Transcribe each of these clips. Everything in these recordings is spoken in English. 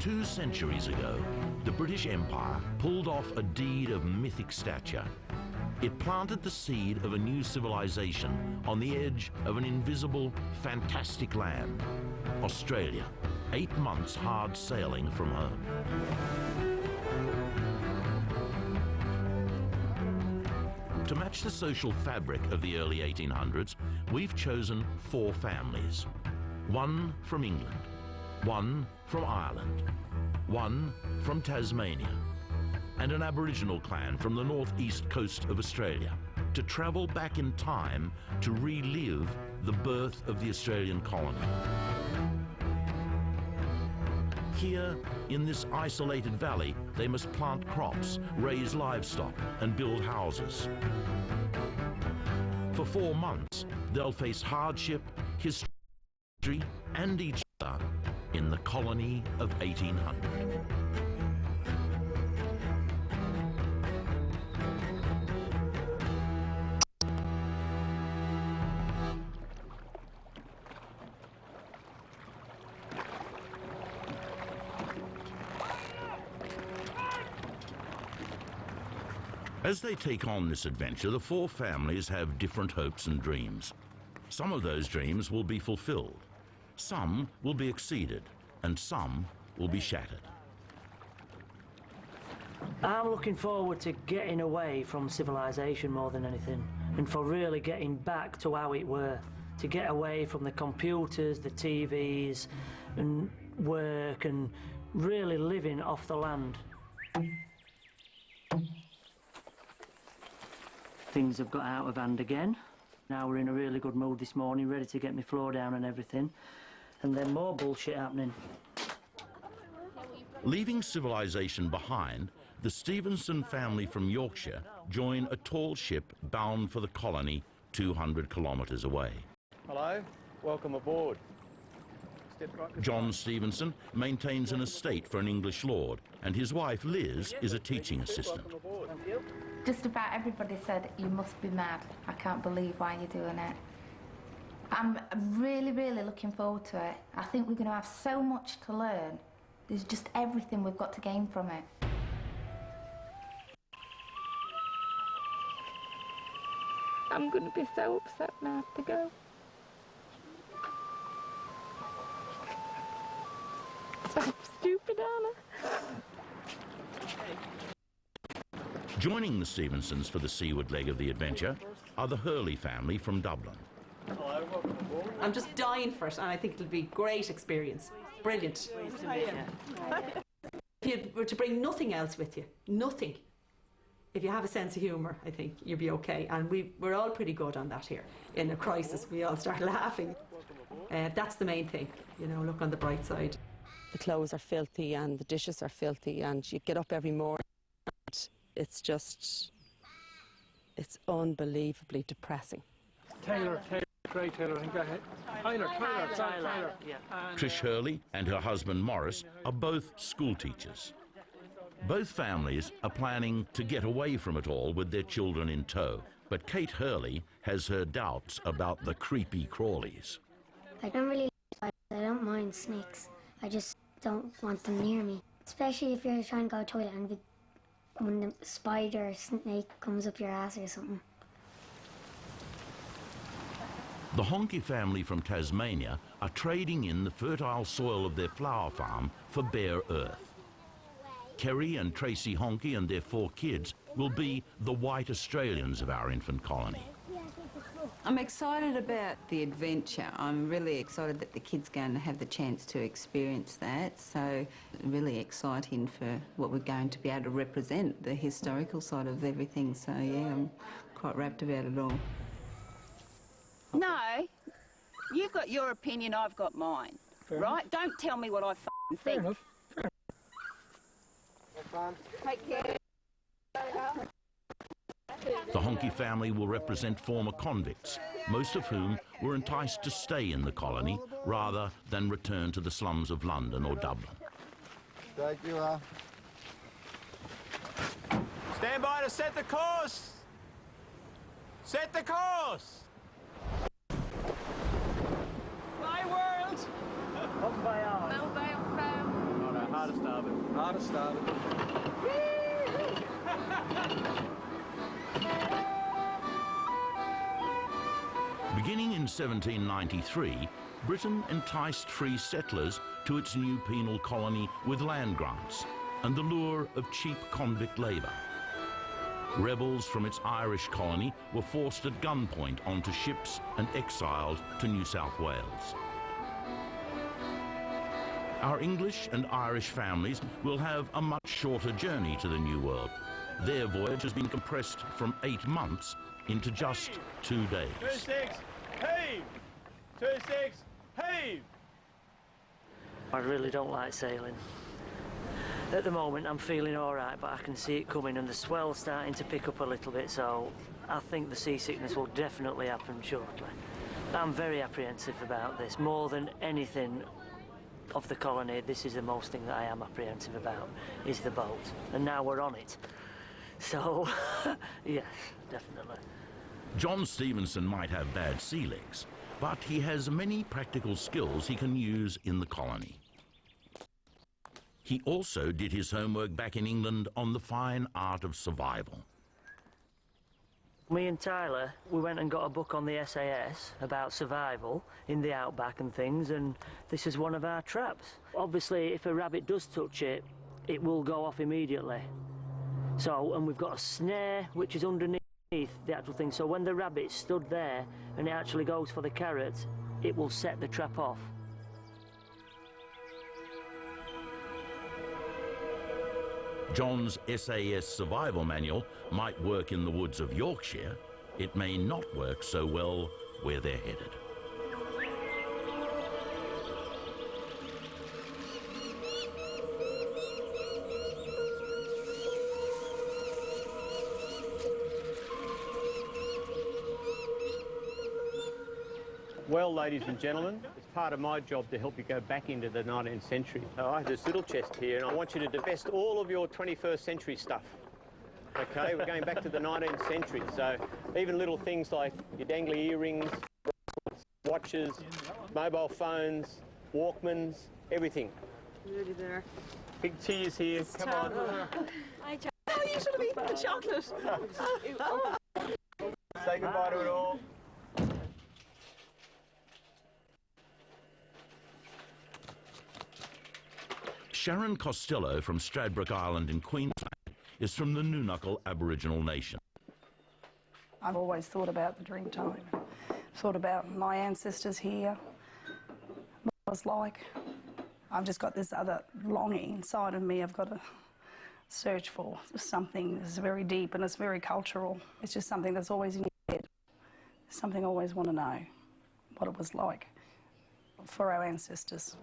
2 centuries ago, the British Empire pulled off a deed of mythic stature. It planted the seed of a new civilization on the edge of an invisible, fantastic land, Australia, 8 months hard sailing from home. To match the social fabric of the early 1800s, we've chosen 4 families. 1 from England, 1 from Ireland, 1 from Tasmania, and an Aboriginal clan from the northeast coast of Australia to travel back in time to relive the birth of the Australian colony. Here, in this isolated valley, they must plant crops, raise livestock, and build houses. For 4 months, they'll face hardship, history, and each other in the colony of 1800. As they take on this adventure, the 4 families have different hopes and dreams. Some of those dreams will be fulfilled, some will be exceeded, and some will be shattered. I'm looking forward to getting away from civilization more than anything, and for really getting back to how it were, to get away from the computers, the TVs, and work, and really living off the land. Things have got out of hand again. Now we're in a really good mood this morning, ready to get my floor down and everything. And then more bullshit happening. Leaving civilization behind, the Stevenson family from Yorkshire join a tall ship bound for the colony 200 kilometres away. Hello, welcome aboard. John Stevenson maintains an estate for an English lord, and his wife Liz is a teaching assistant. Just about everybody said, you must be mad. I can't believe why you're doing it. I'm really, really looking forward to it. I think we're going to have so much to learn. There's just everything we've got to gain from it. I'm going to be so upset when I have to go. So stupid, Anna. Joining the Stevensons for the seaward leg of the adventure are the Hurley family from Dublin. I'm just dying for it, and I think it'll be a great experience. Brilliant. If you were to bring nothing else with you, nothing, if you have a sense of humour, I think you'll be okay. And we're all pretty good on that here. In a crisis, we all start laughing. That's the main thing, you know, look on the bright side. The clothes are filthy and the dishes are filthy, and you get up every morning. It's just, it's unbelievably depressing. Taylor, Craig Taylor, I think I had. Tyler. Yeah. Trish Hurley and her husband Morris are both school teachers. Both families are planning to get away from it all with their children in tow, but Kate Hurley has her doubts about the creepy crawlies. I don't really like spiders. I don't mind snakes. I just don't want them near me. Especially if you're trying to go to the toilet and when the spider or snake comes up your ass or something. The Honky family from Tasmania are trading in the fertile soil of their flower farm for bare earth. Kerry and Tracy Honky and their 4 kids will be the white Australians of our infant colony. I'm excited about the adventure. I'm really excited that the kids are going to have the chance to experience that. So really exciting for what we're going to be able to represent, the historical side of everything. So yeah, I'm quite rapt about it all. No, you've got your opinion, I've got mine. Fair right? Enough. Don't tell me what I think. Fair enough. Take care. The Honky family will represent former convicts, most of whom were enticed to stay in the colony rather than return to the slums of London or Dublin. Thank you. Stand by to set the course. Set the course. My world. Up by arm. Mobile phone. Not our hardest Started. Beginning in 1793, Britain enticed free settlers to its new penal colony with land grants and the lure of cheap convict labour. Rebels from its Irish colony were forced at gunpoint onto ships and exiled to New South Wales. Our English and Irish families will have a much shorter journey to the New World. Their voyage has been compressed from 8 months into just 2 days. 2-6, heave! 2-6, heave! I really don't like sailing. At the moment I'm feeling all right, but I can see it coming and the swell's starting to pick up a little bit, so I think the seasickness will definitely happen shortly. I'm very apprehensive about this. More than anything of the colony, this is the most thing that I am apprehensive about, is the boat. And now we're on it. So, yes, definitely. John Stevenson might have bad sea legs, but he has many practical skills he can use in the colony. He also did his homework back in England on the fine art of survival. Me and Tyler, we went and got a book on the SAS about survival in the outback and things, and this is one of our traps. Obviously, if a rabbit does touch it, it will go off immediately. So, and we've got a snare which is underneath the actual thing, so when the rabbit stood there and it actually goes for the carrot, it will set the trap off. John's SAS survival manual might work in the woods of Yorkshire. It may not work so well where they're headed. Well, ladies and gentlemen, it's part of my job to help you go back into the 19th century. So I have this little chest here, and I want you to divest all of your 21st century stuff. Okay, we're going back to the 19th century, so even little things like your dangly earrings, watches, mobile phones, Walkmans, everything. Nearly there. Big tears here, come on. Hi, John. Oh, you should have eaten the chocolate. Say goodbye to it all. Sharon Costello from Stradbroke Island in Queensland is from the Nunukal Aboriginal Nation. I've always thought about the dream time, thought about my ancestors here, what it was like. I've just got this other longing inside of me I've got to search for, something that's very deep and it's very cultural. It's just something that's always in your head, something I always want to know, what it was like for our ancestors.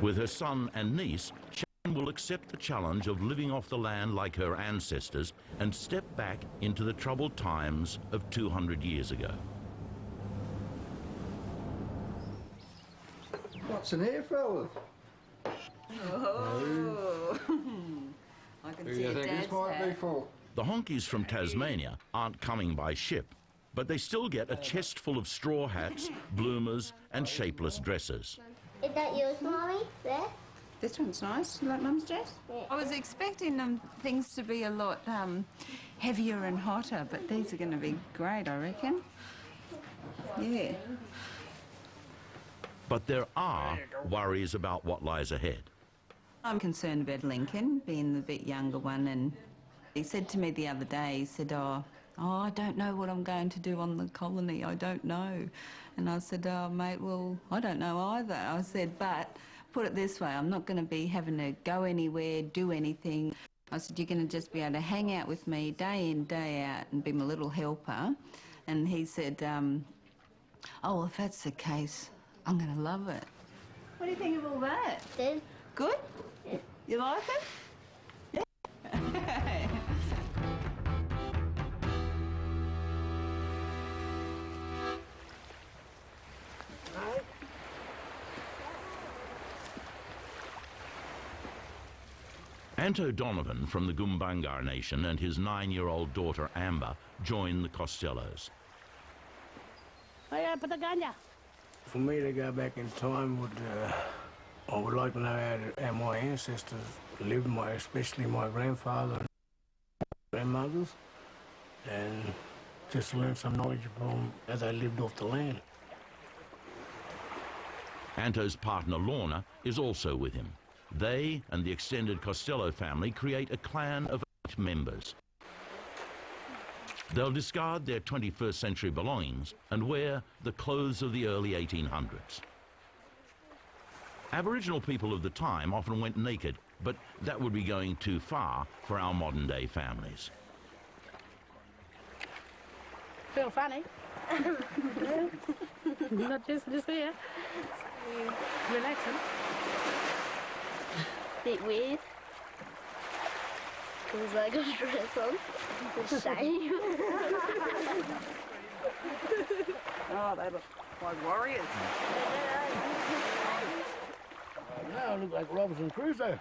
With her son and niece, Sharon will accept the challenge of living off the land like her ancestors and step back into the troubled times of 200 years ago. What's in here, fellas? Oh, I can Who see do you your think dad's this might be hat. for? The honkies from Tasmania aren't coming by ship, but they still get a chest full of straw hats, bloomers and shapeless dresses. Is that yours, Mommy? There? This one's nice. You like Mum's dress? Yeah. I was expecting things to be a lot heavier and hotter, but these are going to be great, I reckon. Yeah. But there are worries about what lies ahead. I'm concerned about Lincoln being the bit younger one, and he said to me the other day, he said, oh, I don't know what I'm going to do on the colony, I don't know. And I said, oh, mate, well, I don't know either. I said, but put it this way, I'm not going to be having to go anywhere, do anything. I said, you're going to just be able to hang out with me day in, day out and be my little helper. And he said, oh, well, if that's the case, I'm going to love it. What do you think of all that? Good. Good? Yeah. You like it? Yeah. Anto Donovan from the Gumbaynggirr Nation and his 9-year-old daughter Amber join the Costellos. For me to go back in time would I would like to know how my ancestors lived, especially my grandfather and grandmothers, and just learn some knowledge from how they lived off the land. Anto's partner Lorna is also with him. They and the extended Costello family create a clan of 8 members. They'll discard their 21st century belongings and wear the clothes of the early 1800s. Aboriginal people of the time often went naked, but that would be going too far for our modern day families. Feel funny? Not just here. Relaxing. Bit weird. Because I got a dress on. The same. Oh, they look like warriors. Now I look like Robinson Crusoe.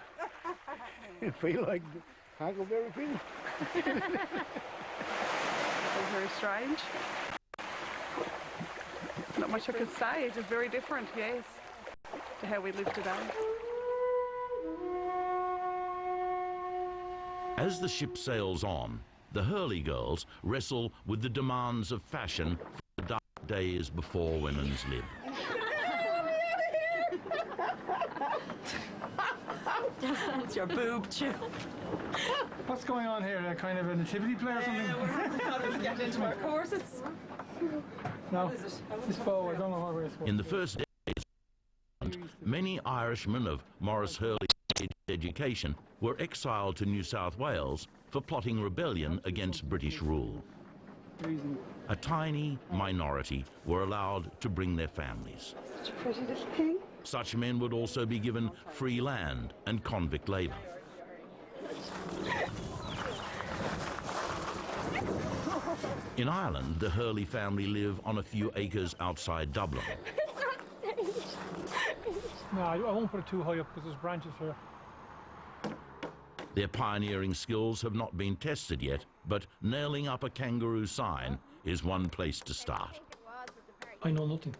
I feel like Huckleberry Finn. It's very strange. Not much I can say. It's just very different, yes, to how we live today. As the ship sails on, the Hurley girls wrestle with the demands of fashion from the dark days before women's lib. It's your boob chew. What's going on here? A kind of a nativity play or something? We're getting into our courses. No, this bow, I don't know what we're supposed to. In the first days, many Irishmen of Maurice Hurley's education were exiled to New South Wales for plotting rebellion against British rule. A tiny minority were allowed to bring their families. Such a pretty little king. Such men would also be given free land and convict labour. In Ireland, the Hurley family live on a few acres outside Dublin. No, I won't put it too high up because there's branches here. Their pioneering skills have not been tested yet, but nailing up a kangaroo sign is one place to start. I know nothing.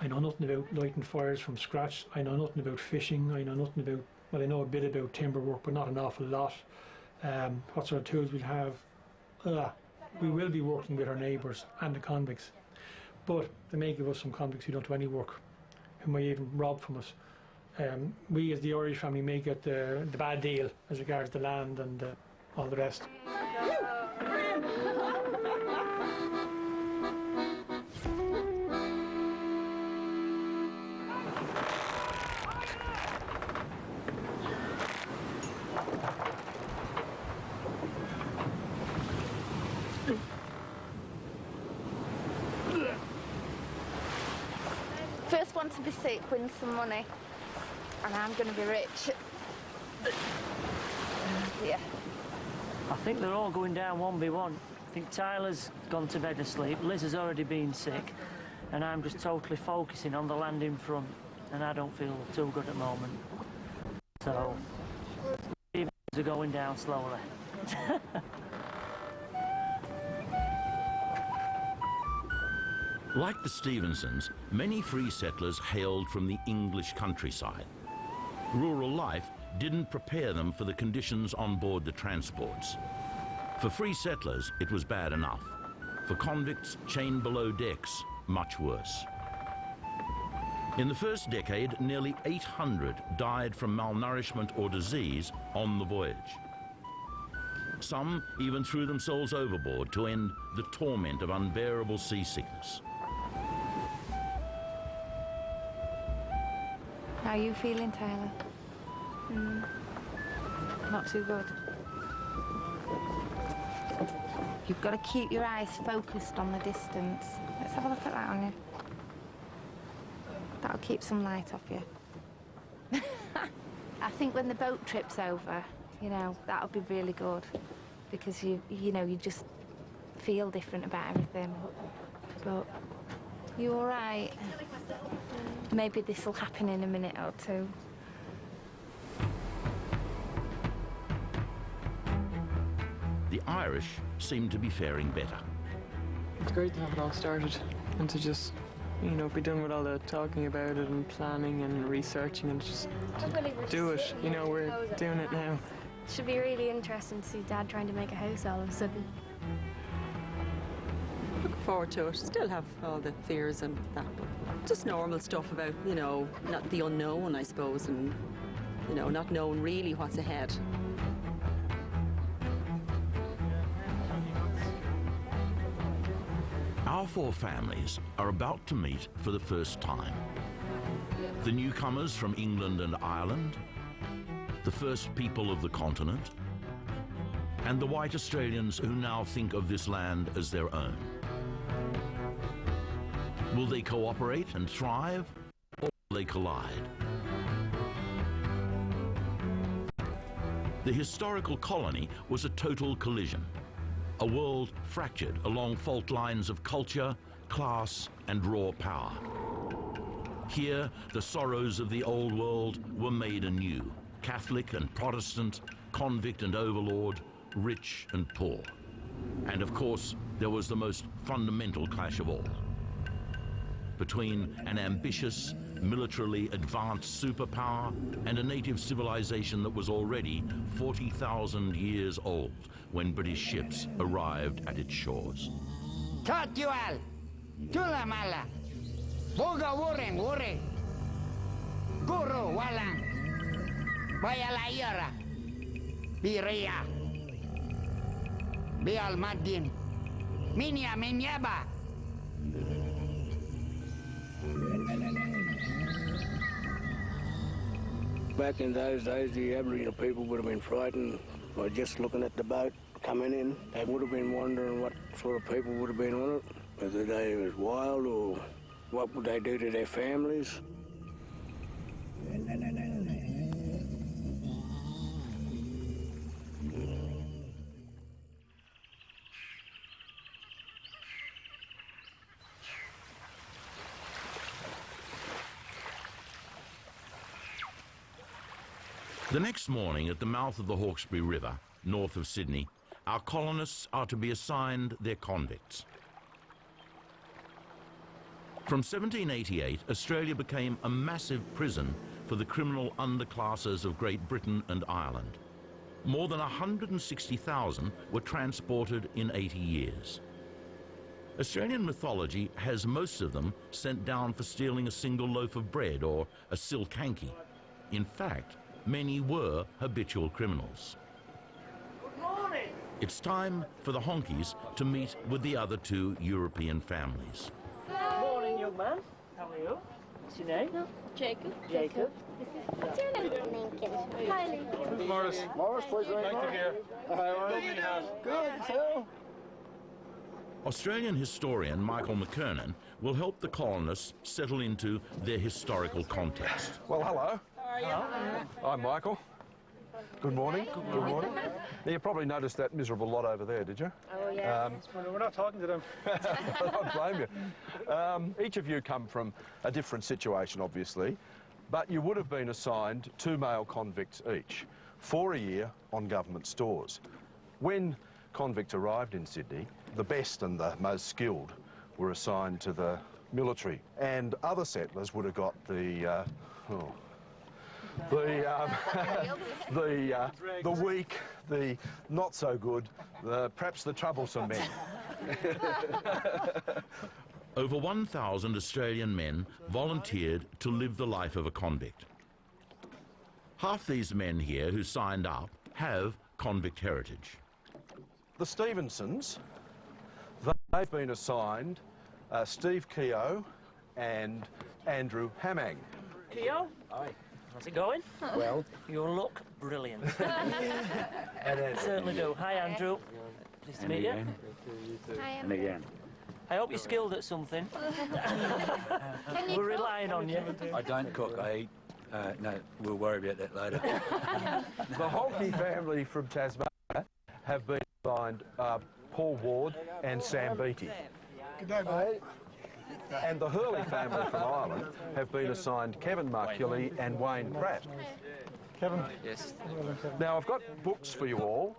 I know nothing about lighting fires from scratch. I know nothing about fishing. I know nothing about, well, I know a bit about timber work, but not an awful lot. What sort of tools we'll have. We will be working with our neighbours and the convicts, but they may give us some convicts who don't do any work, who may even rob from us. We as the Irish family may get the bad deal as regards the land and all the rest. First one to be sick wins some money, and I'm going to be rich. Yeah. I think they're all going down one by one. I think Tyler's gone to bed asleep, Liz has already been sick, and I'm just totally focusing on the land in front, and I don't feel too good at the moment. So, things are going down slowly. Like the Stevensons, many free settlers hailed from the English countryside. Rural life didn't prepare them for the conditions on board the transports. For free settlers, it was bad enough. For convicts chained below decks, much worse. In the first decade, nearly 800 died from malnourishment or disease on the voyage. Some even threw themselves overboard to end the torment of unbearable seasickness. How are you feeling, Tyler? Not too good. You've got to keep your eyes focused on the distance. Let's have a look at that on you. That'll keep some light off you. I think when the boat trip's over, you know, that'll be really good because you just feel different about everything. But you all right? Maybe this will happen in a minute or two. The Irish seem to be faring better. It's great to have it all started and to just you know, be done with all the talking about it and planning and researching and just do it. You know, we're doing it now. It should be really interesting to see Dad trying to make a house all of a sudden. Looking forward to it. Still have all the fears and that, but just normal stuff about, you know, not the unknown, I suppose, and, you know, not knowing really what's ahead. Our four families are about to meet for the first time. The newcomers from England and Ireland, the first people of the continent, and the white Australians who now think of this land as their own. Will they cooperate and thrive, or will they collide? The historical colony was a total collision, a world fractured along fault lines of culture, class, and raw power. Here, the sorrows of the old world were made anew, Catholic and Protestant, convict and overlord, rich and poor. And of course, there was the most fundamental clash of all, between an ambitious, militarily advanced superpower and a native civilization that was already 40,000 years old when British ships arrived at its shores. Tatual, Tulamala, Boga Wuring, Guru Walang, Bayalayara, Biria, Bial Madin, Minya Minyaba. Back in those days, the Aboriginal people would have been frightened by just looking at the boat coming in. They would have been wondering what sort of people would have been on it, whether they was wild or what would they do to their families. The next morning at the mouth of the Hawkesbury River, north of Sydney, our colonists are to be assigned their convicts. From 1788, Australia became a massive prison for the criminal underclasses of Great Britain and Ireland. More than 160,000 were transported in 80 years. Australian mythology has most of them sent down for stealing a single loaf of bread or a silk hanky. In fact, many were habitual criminals. Good morning. It's time for the honkies to meet with the other two European families. Good morning, young man. How are you? What's your name? Jacob. Jacob. What's your name? Lincoln. Hi, Lincoln. Morris. Morris, please. Nice to hear. Hi, good, so. Australian historian Michael McKernan will help the colonists settle into their historical context. Well, hello. I'm Michael. Good morning. Good morning. Now, you probably noticed that miserable lot over there, did you? Oh, yeah. We're not talking to them. I don't blame you. Each of you come from a different situation, obviously, but you would have been assigned 2 male convicts each for a year on government stores. When convicts arrived in Sydney, the best and the most skilled were assigned to the military, and other settlers would have got the weak, the not so good, perhaps the troublesome men. Over 1,000 Australian men volunteered to live the life of a convict. Half these men here who signed up have convict heritage. The Stevensons, they've been assigned Steve Keogh and Andrew Hammang. Keogh? Aye. How's it going? Well. You look brilliant. Certainly do. Hi, Andrew. Pleased to meet you. Hi, And again. I hope you're skilled at something. We're relying on you. I don't cook, I eat. No, we'll worry about that later. The Holkey family from Tasmania have been assigned Paul Ward and Sam Beattie. Good day, mate. And the Hurley family from Ireland have been assigned Kevin Markilly and Wayne Pratt. Kevin? Yes. Now, I've got books for you all.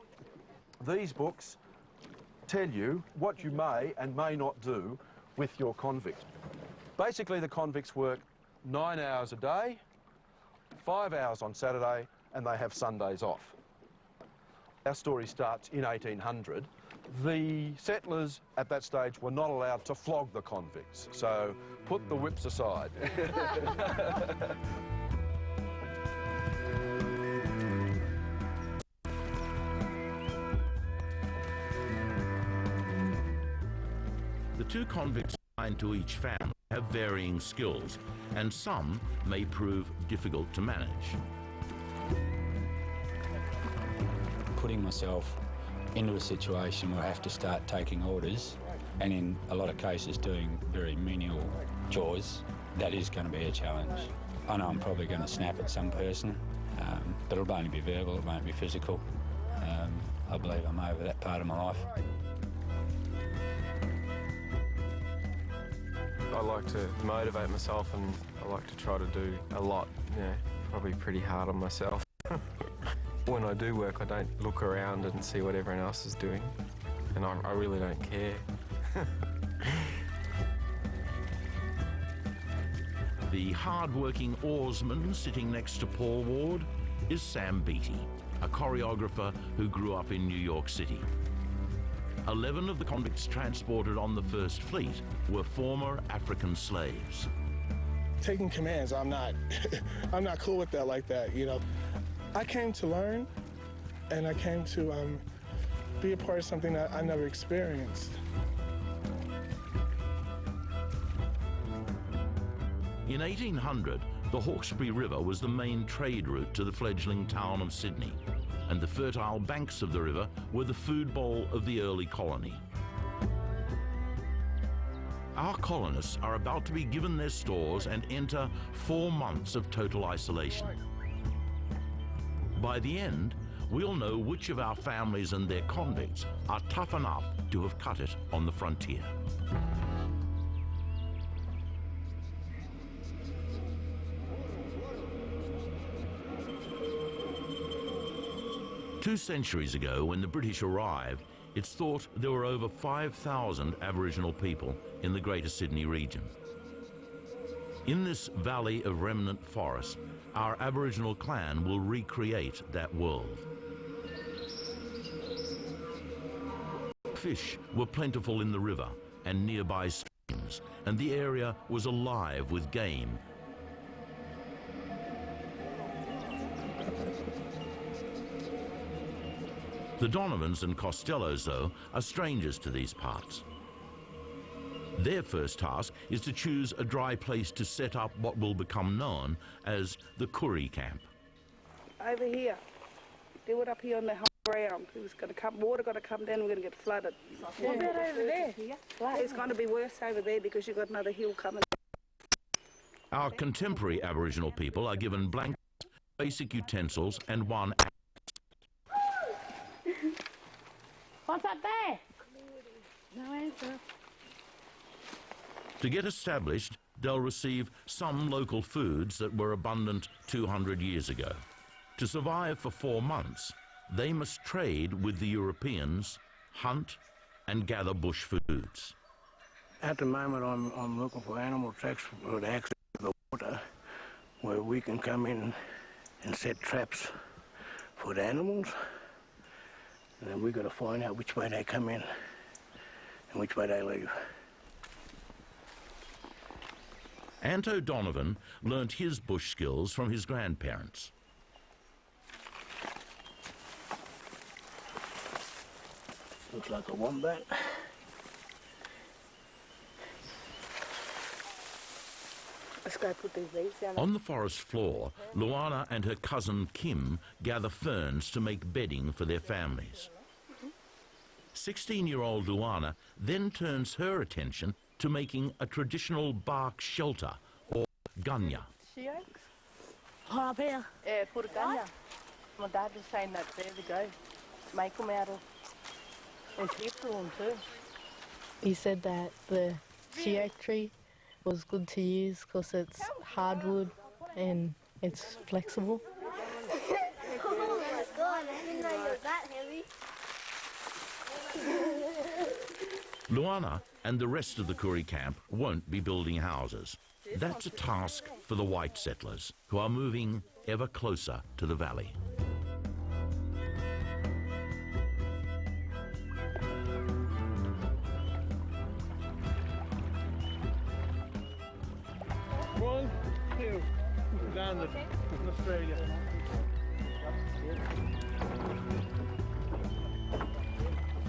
These books tell you what you may and may not do with your convict. Basically, the convicts work 9 hours a day, 5 hours on Saturday, and they have Sundays off. Our story starts in 1800. The settlers at that stage were not allowed to flog the convicts, so put the whips aside. The two convicts assigned to each family have varying skills, and some may prove difficult to manage. Putting myself into a situation where I have to start taking orders, and in a lot of cases doing very menial chores, that is going to be a challenge. I know I'm probably going to snap at some person, but it'll only be verbal, it won't be physical. I believe I'm over that part of my life. I like to motivate myself, and I like to try to do a lot, probably pretty hard on myself. When I do work, I don't look around and see what everyone else is doing, and I really don't care. The hard-working oarsman sitting next to Paul Ward is Sam Beattie, a choreographer who grew up in New York City. 11 of the convicts transported on the First Fleet were former African slaves. Taking commands, I'm not cool with that like that, you know. I came to learn, and I came to be a part of something that I never experienced. In 1800, the Hawkesbury River was the main trade route to the fledgling town of Sydney, and the fertile banks of the river were the food bowl of the early colony. Our colonists are about to be given their stores and enter 4 months of total isolation. By the end, we'll know which of our families and their convicts are tough enough to have cut it on the frontier. Two centuries ago, when the British arrived, it's thought there were over 5,000 Aboriginal people in the Greater Sydney region. In this valley of remnant forest, our Aboriginal clan will recreate that world. Fish were plentiful in the river and nearby streams, and the area was alive with game. The Donovans and Costellos, though, are strangers to these parts. Their first task is to choose a dry place to set up what will become known as the Koori camp. Over here. Do it up here on the high ground. It was going to come, water going to come down, we're going to get flooded. What about over there? It's going to be worse over there because you've got another hill coming. Our contemporary Aboriginal people are given blankets, basic utensils, and one axe. What's up there? No answer. To get established, they'll receive some local foods that were abundant 200 years ago. To survive for 4 months, they must trade with the Europeans, hunt and gather bush foods. At the moment, I'm looking for animal tracks for the access to the water, where we can come in and set traps for the animals. And then we've got to find out which way they come in and which way they leave. Anto Donovan learnt his bush skills from his grandparents. Looks like a wombat. Let's go put these leaves down. On the forest floor, Luana and her cousin Kim gather ferns to make bedding for their families. 16-year-old Luana then turns her attention to making a traditional bark shelter, or gunya. She aches? Oh, up here. Yeah, put a gunya. My dad was saying that there we go. Make them out of... And keep them too. He said that the sheoak tree was good to use because it's hardwood and it's flexible. Oh my God, I didn't know you were that heavy. Luana and the rest of the Koori camp won't be building houses. That's a task for the white settlers, who are moving ever closer to the valley. One, two, landed in Australia.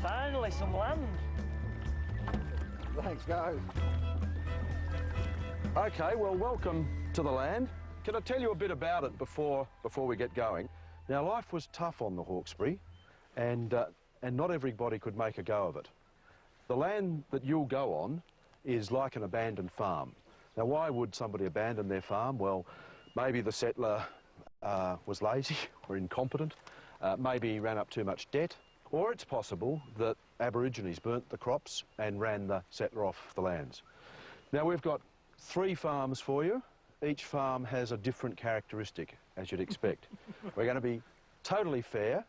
Finally, some land. Thanks, guys. Okay, well, welcome to the land. Can I tell you a bit about it before we get going? Now, life was tough on the Hawkesbury, and not everybody could make a go of it. The land that you'll go on is like an abandoned farm. Now, why would somebody abandon their farm? Well, maybe the settler was lazy or incompetent, maybe he ran up too much debt, or it's possible that Aborigines burnt the crops and ran the settler off the lands. Now, we've got 3 farms for you. Each farm has a different characteristic, as you'd expect. We're going to be totally fair,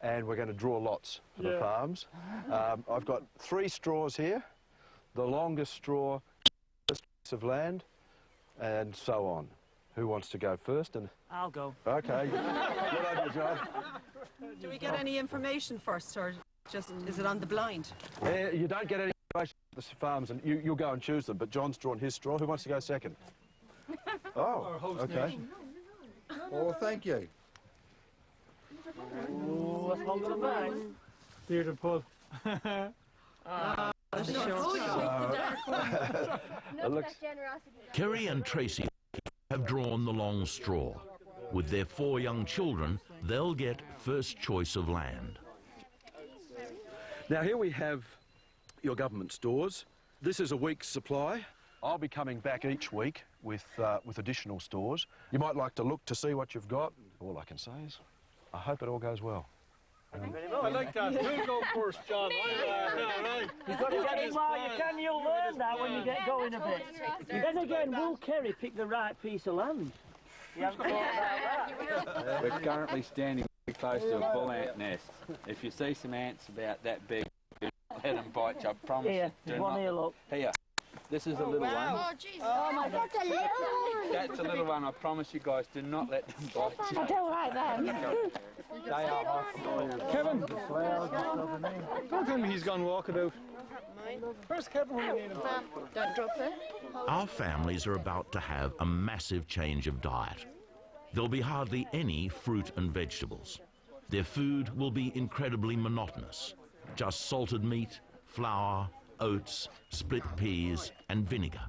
and we're going to draw lots for the farms. I've got 3 straws here. The longest straw, first piece of land, and so on. Who wants to go first? And I'll go. Okay. Good idea, John. Do we get any information first, or just is it on the blind? You don't get any information about the farms, and you'll go and choose them, but John's drawn his straw. Who wants to go second? Oh, okay. Oh, thank you. Let's hold the bag. Dear to pull. Kerry and Tracy have drawn the long straw. With their 4 young children, they'll get first choice of land. Now, here we have your government stores. This is a week's supply. I'll be coming back each week with additional stores. You might like to look to see what you've got. All I can say is, I hope it all goes well. I like that. Who'll go first, John? You've got to get in while you can. You'll learn that when you get going a bit. Then again, will Kerry pick the right piece of land? You haven't thought about that. We're currently standing very close to a bull ant nest. If you see some ants about that big, let them bite you, I promise Here, you. there's one here, look. Here. This is a little one. Oh, Jesus. Oh, my God. That's a little one. That's a little one. I promise you guys, do not let them bite you. I don't like them. They are hostile. Kevin! Don't tell me he's gone walkabout. Where's Kevin when you need him? Don't drop it. Our families are about to have a massive change of diet. There'll be hardly any fruit and vegetables. Their food will be incredibly monotonous. Just salted meat, flour, oats, split peas and vinegar.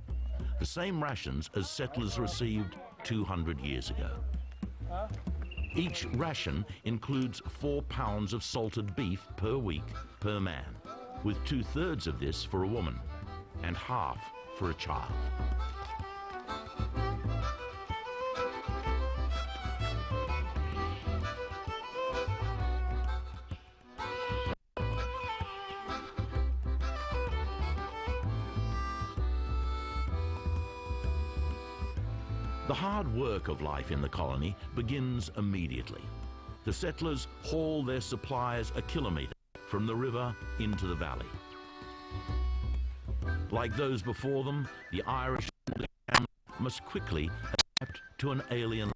The same rations as settlers received 200 years ago. Each ration includes 4 pounds of salted beef per week per man, with 2/3 of this for a woman and half for a child. The hard work of life in the colony begins immediately. The settlers haul their supplies a kilometre from the river into the valley. Like those before them, the Irish must quickly adapt to an alien.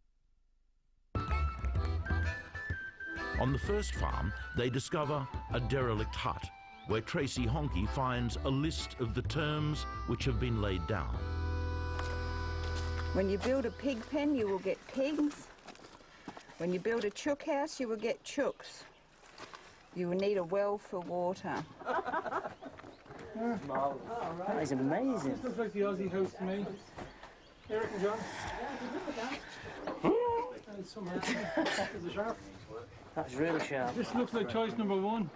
On the first farm, they discover a derelict hut, where Tracy Honky finds a list of the terms which have been laid down. When you build a pig pen, you will get pigs. When you build a chook house, you will get chooks. You will need a well for water. That is amazing. This looks like the Aussie house to me. Eric and John. That's really sharp. This looks like choice number 1.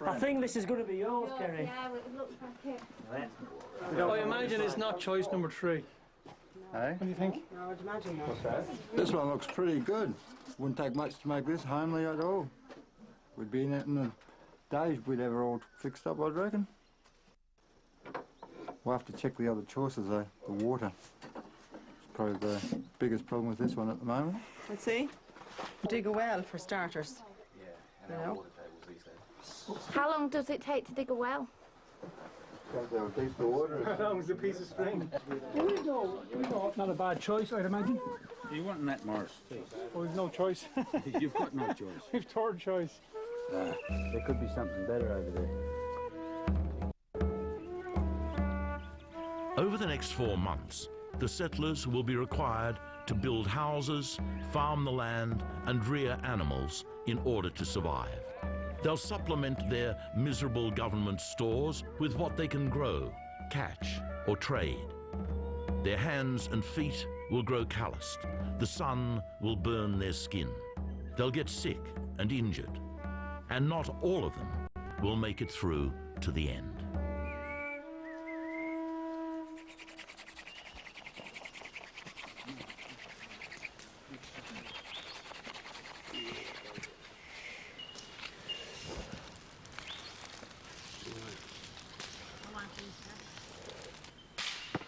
I think this is going to be yours, Kerry. Yeah, it looks like it. I imagine it's not choice number 3. Hey? What do you think? No, I'd imagine not. What's that? This one looks pretty good. Wouldn't take much to make this homely at all. We'd be in it in the days we'd have it all fixed up, I'd reckon. We'll have to check the other choices though. The water. It's probably the biggest problem with this one at the moment. Let's see. Dig a well for starters. How long does it take to dig a well? How long is a piece of string? There we go. Not a bad choice, I'd imagine. You want that, Morris? Oh, we've no choice. You've got no choice. We've third choice. There could be something better over there. Over the next 4 months, the settlers will be required to build houses, farm the land and rear animals in order to survive. They'll supplement their miserable government stores with what they can grow, catch or trade. Their hands and feet will grow calloused. The sun will burn their skin. They'll get sick and injured. And not all of them will make it through to the end.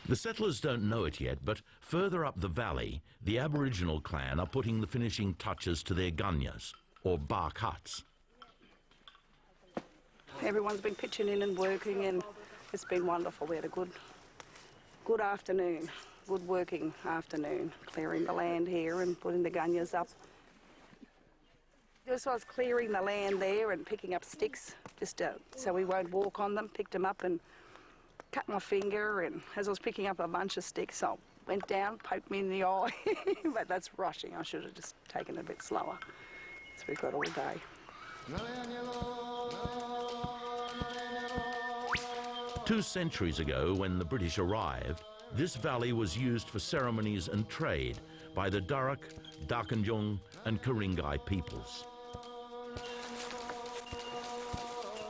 The settlers don't know it yet, but further up the valley, the Aboriginal clan are putting the finishing touches to their gunyas, or bark huts. Everyone's been pitching in and working, and it's been wonderful. We had a good afternoon, good working afternoon, clearing the land here and putting the gunyas up. Just I was clearing the land there and picking up sticks, just so we won't walk on them, picked them up and cut my finger, and as I was picking up a bunch of sticks, I went down, poked me in the eye. But that's rushing. I should have just taken it a bit slower. So we've got all day. 2 centuries ago, when the British arrived, this valley was used for ceremonies and trade by the Daruk, Darkinjung and Ku-ring-gai peoples.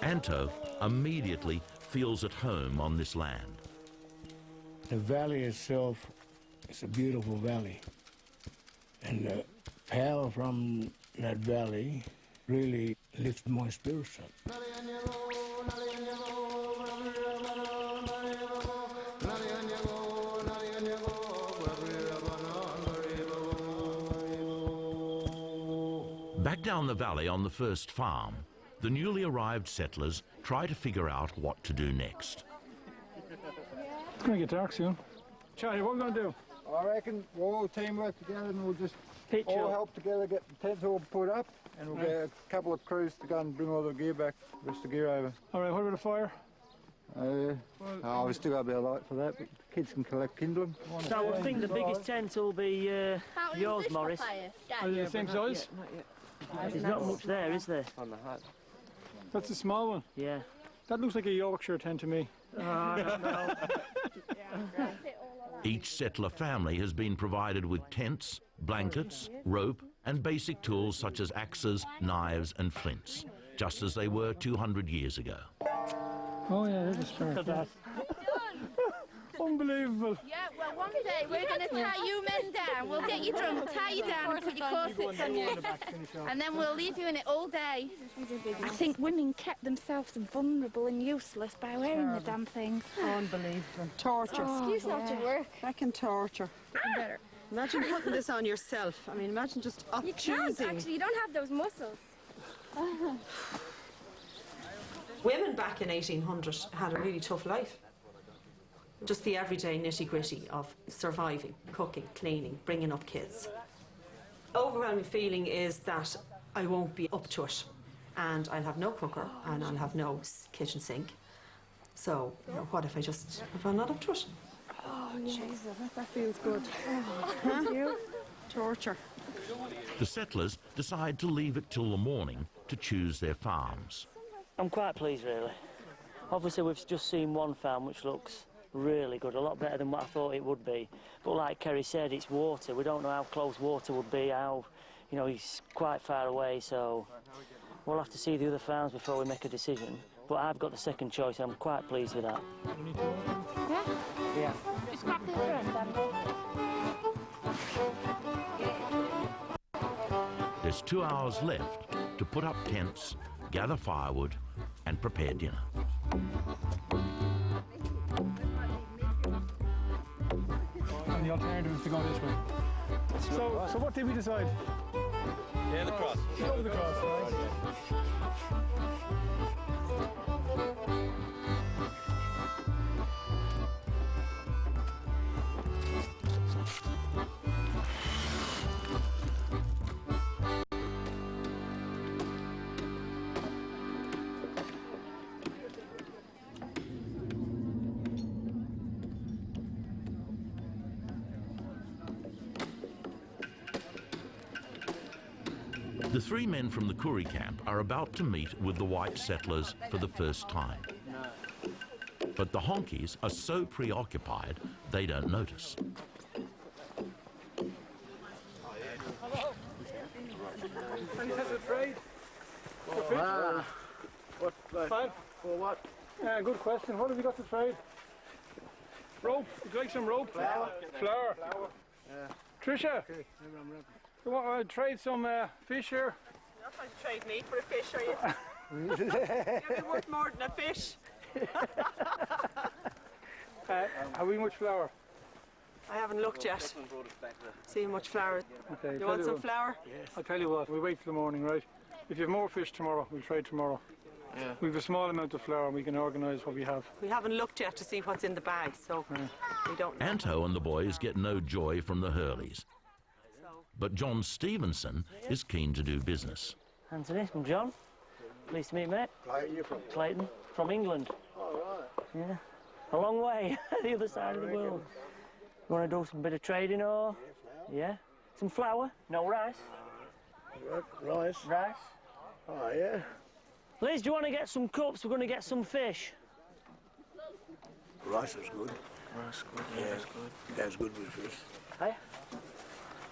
Anto immediately feels at home on this land. The valley itself is a beautiful valley, and the power from that valley really lifts my spirits up. Back down the valley on the first farm, the newly arrived settlers try to figure out what to do next. It's going to get dark soon. Charlie, what are we going to do? I reckon we'll all teamwork together and we'll just all help together, get the tents all put up, and we'll get a couple of crews to go and bring all the gear back, rest the gear over. All right, what about the fire? We've still got a bit of light for that, but the kids can collect kindling. So I think the biggest tent will be yours, Morris. Are they the same size? There's not much there, is there? On the hut. That's a small one. Yeah. That looks like a Yorkshire tent to me. Oh, I don't know. Each settler family has been provided with tents, blankets, rope and basic tools such as axes, knives and flints, just as they were 200 years ago. Oh yeah, there's a start. Unbelievable. Yeah, well, one day we're going to tie you men down. We'll get you drunk, tie you down and put your corsets on you. And then we'll leave you in it all day. I think women kept themselves vulnerable and useless by wearing the damn things. Unbelievable. Torture. Excuse not to work. I can torture. Better. Imagine putting this on yourself. I mean, imagine just You can't, actually. You don't have those muscles. Women back in 1800 had a really tough life. Just the everyday nitty-gritty of surviving, cooking, cleaning, bringing up kids. Overwhelming feeling is that I won't be up to it, and I'll have no cooker and I'll have no kitchen sink. So, you know, what if I'm not up to it? Oh, Jesus, that feels good. Thank you. Torture. The settlers decide to leave it till the morning to choose their farms. I'm quite pleased, really. Obviously, we've just seen one farm which looks really good, a lot better than what I thought it would be. But like Kerry said, it's water. We don't know how close water would be, how, you know, he's quite far away, so we'll have to see the other farms before we make a decision. But I've got the second choice, and I'm quite pleased with that. Yeah? Yeah. Just grab the other end, There's 2 hours left to put up tents, gather firewood and prepare dinner. And the alternative is to go this way. So what did we decide? Yeah, the cross. Go with the cross, right? The three men from the Koori camp are about to meet with the white settlers for the first time. But the honkies are so preoccupied, they don't notice. What? For what? Good question. What have you got to trade? Rope. Would you like some rope? Flour. Flour. Yeah. Tricia, okay. You want to trade some fish here? You're not going to trade me for a fish, are you? You're worth more than a fish. Have we much flour? I haven't looked yet. See how much flour. Okay, You want some flour? Yes. I'll tell you what, we'll wait till the morning, right? If you have more fish tomorrow, we'll trade tomorrow. Yeah. We have a small amount of flour and we can organise what we have. We haven't looked yet to see what's in the bag, so we don't know. Anto and the boys get no joy from the Hurleys. But John Stevenson is keen to do business. Anthony, I'm John. Pleased to meet you, mate. Clayton, you from? Clayton, from England. Oh, right. Yeah. A long way, the other side of the world. You want to do some bit of trading or? Yeah. Some flour? No rice? Rice. Rice? Oh, yeah. Liz, do you want to get some cups? We're going to get some fish. Rice is good. Rice good. Yeah, it's good. That's good with fish. Hey?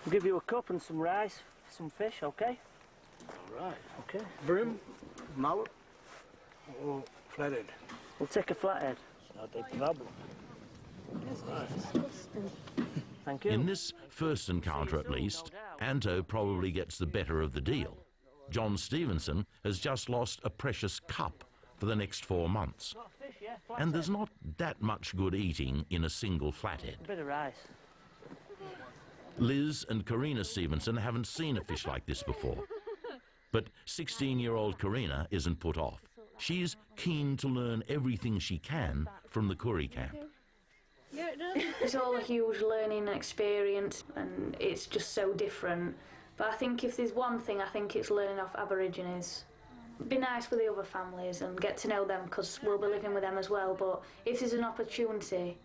We'll give you a cup and some rice, some fish, okay? All right. Okay. Brim, mullet, or flathead? We'll take a flathead. Not a problem. Right. Thank you. In this first encounter, at least, Anto probably gets the better of the deal. John Stevenson has just lost a precious cup for the next 4 months. And there's not that much good eating in a single flathead. A bit of rice. Liz and Karina Stevenson haven't seen a fish like this before. But 16-year-old Karina isn't put off. She's keen to learn everything she can from the Koori camp. It's all a huge learning experience and it's just so different. But I think if there's one thing, I think it's learning off Aborigines. Be nice with the other families and get to know them because we'll be living with them as well. But if there's an opportunity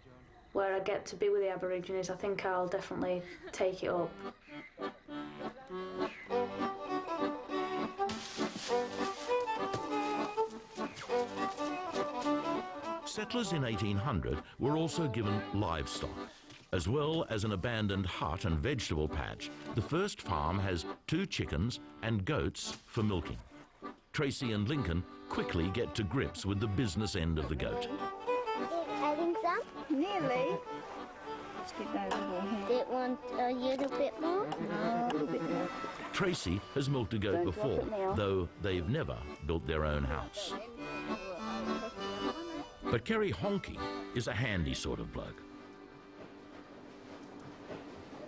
where I get to be with the Aborigines, I think I'll definitely take it up. Settlers in 1800 were also given livestock. As well as an abandoned hut and vegetable patch, the first farm has 2 chickens and goats for milking. Tracy and Lincoln quickly get to grips with the business end of the goat. Having some? Nearly. Let's get those little hands. Do you want a little bit more? No, a little bit more. Tracy has milked a goat before, though they've never built their own house. But Kerry Honky is a handy sort of bloke.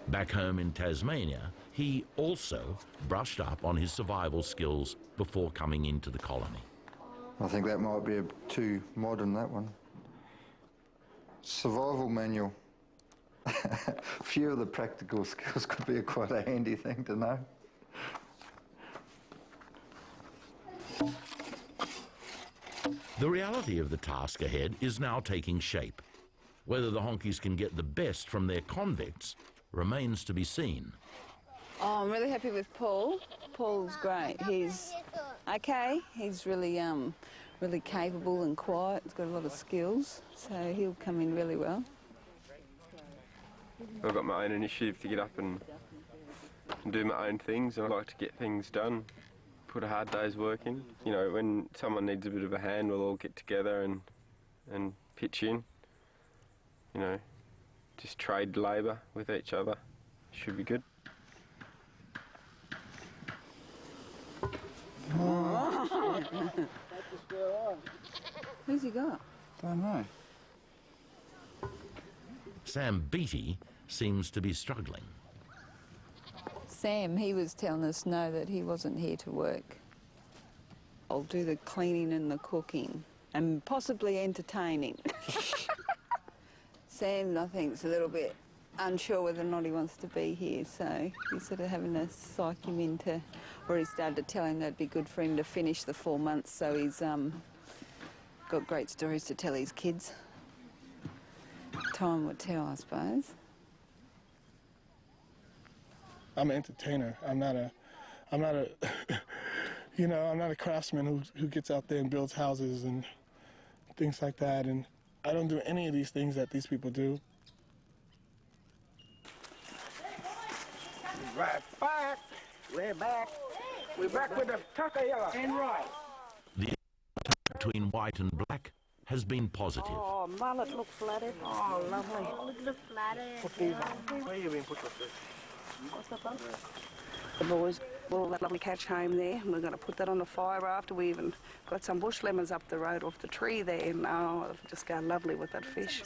Back home in Tasmania, he also brushed up on his survival skills before coming into the colony. I think that might be too modern, that one. Survival manual. A few of the practical skills could be quite a handy thing to know. The reality of the task ahead is now taking shape. Whether the honkies can get the best from their convicts remains to be seen. Oh, I'm really happy with Paul. Paul's great. He's okay. He's really really capable and quiet. He's got a lot of skills, so he'll come in really well. I've got my own initiative to get up and do my own things. I like to get things done, put a hard day's work in. You know, when someone needs a bit of a hand, we'll all get together and pitch in. You know, just trade labour with each other. Should be good. Who's he got? Don't know. Sam Beattie seems to be struggling. Sam, he was telling us no, that he wasn't here to work. I'll do the cleaning and the cooking and possibly entertaining. Sam, I think, is a little bit unsure whether or not he wants to be here, so he's sort of having to psych him into, or he started to tell him that it'd be good for him to finish the 4 months, so he's got great stories to tell his kids. Time would tell, I suppose. I'm an entertainer. I'm not I'm not a, you know, I'm not a craftsman who gets out there and builds houses and things like that. And I don't do any of these things that these people do. Right back. We're back. We're back with the Takayala. And right. The between white and black has been positive. Oh, mullet looks flattered. Oh, lovely. Look flattered. Where you been put this? What's that one? The boys brought that lovely catch home there, and we're going to put that on the fire after. We even got some bush lemons up the road off the tree there, and oh, it'll just go lovely with that fish.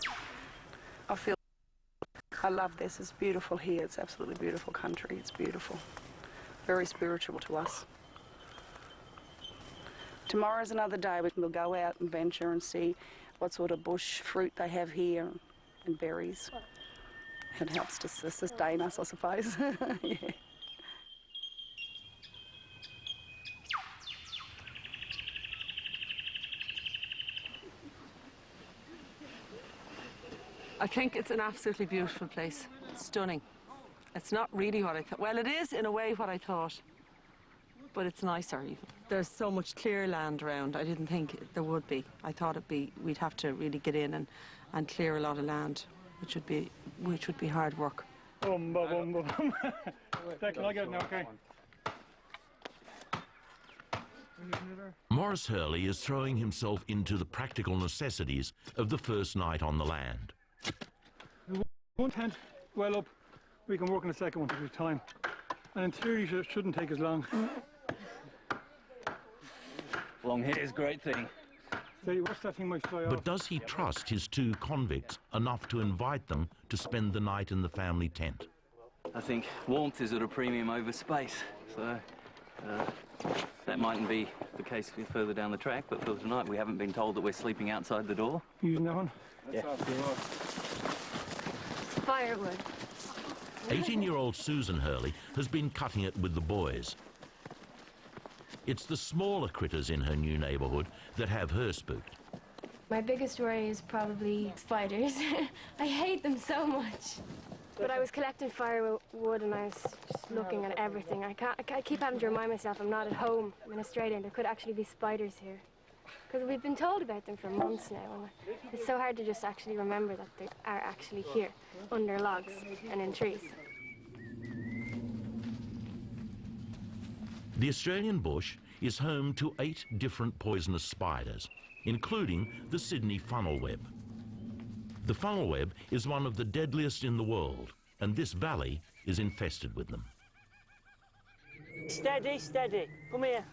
I love this. It's beautiful here. It's absolutely beautiful country. It's beautiful. Very spiritual to us. Tomorrow's another day. We'll go out and venture and see what sort of bush fruit they have here and berries. It helps to sustain us, I suppose. Yeah. I think it's an absolutely beautiful place. Stunning. It's not really what I thought. Well, it is in a way what I thought, but it's nicer even. There's so much clear land around. I didn't think there would be. I thought we'd have to really get in and clear a lot of land, which would be hard work. Declan, I get it now, okay? Maurice Hurley is throwing himself into the practical necessities of the first night on the land. One tent well up, we can work on the second one at a time. And in theory, it shouldn't take as long. Long hair is a great thing. Say, what's that thing might fly off? But does he trust his two convicts enough to invite them to spend the night in the family tent? I think warmth is at a premium over space, so that mightn't be the case further down the track, but for tonight we haven't been told that we're sleeping outside the door. Using that one? Yeah. Firewood. 18-year-old Susan Hurley has been cutting it with the boys. It's the smaller critters in her new neighbourhood that have her spooked. My biggest worry is probably spiders. I hate them so much. But I was collecting firewood and I was just looking at everything. I keep having to remind myself I'm not at home. I'm in Australia and there could actually be spiders here. Because we've been told about them for months now. And it's so hard to just actually remember that they are actually here, under logs and in trees. The Australian bush is home to 8 different poisonous spiders, including the Sydney funnel web. The funnel web is one of the deadliest in the world, and this valley is infested with them. Steady, steady. Come here.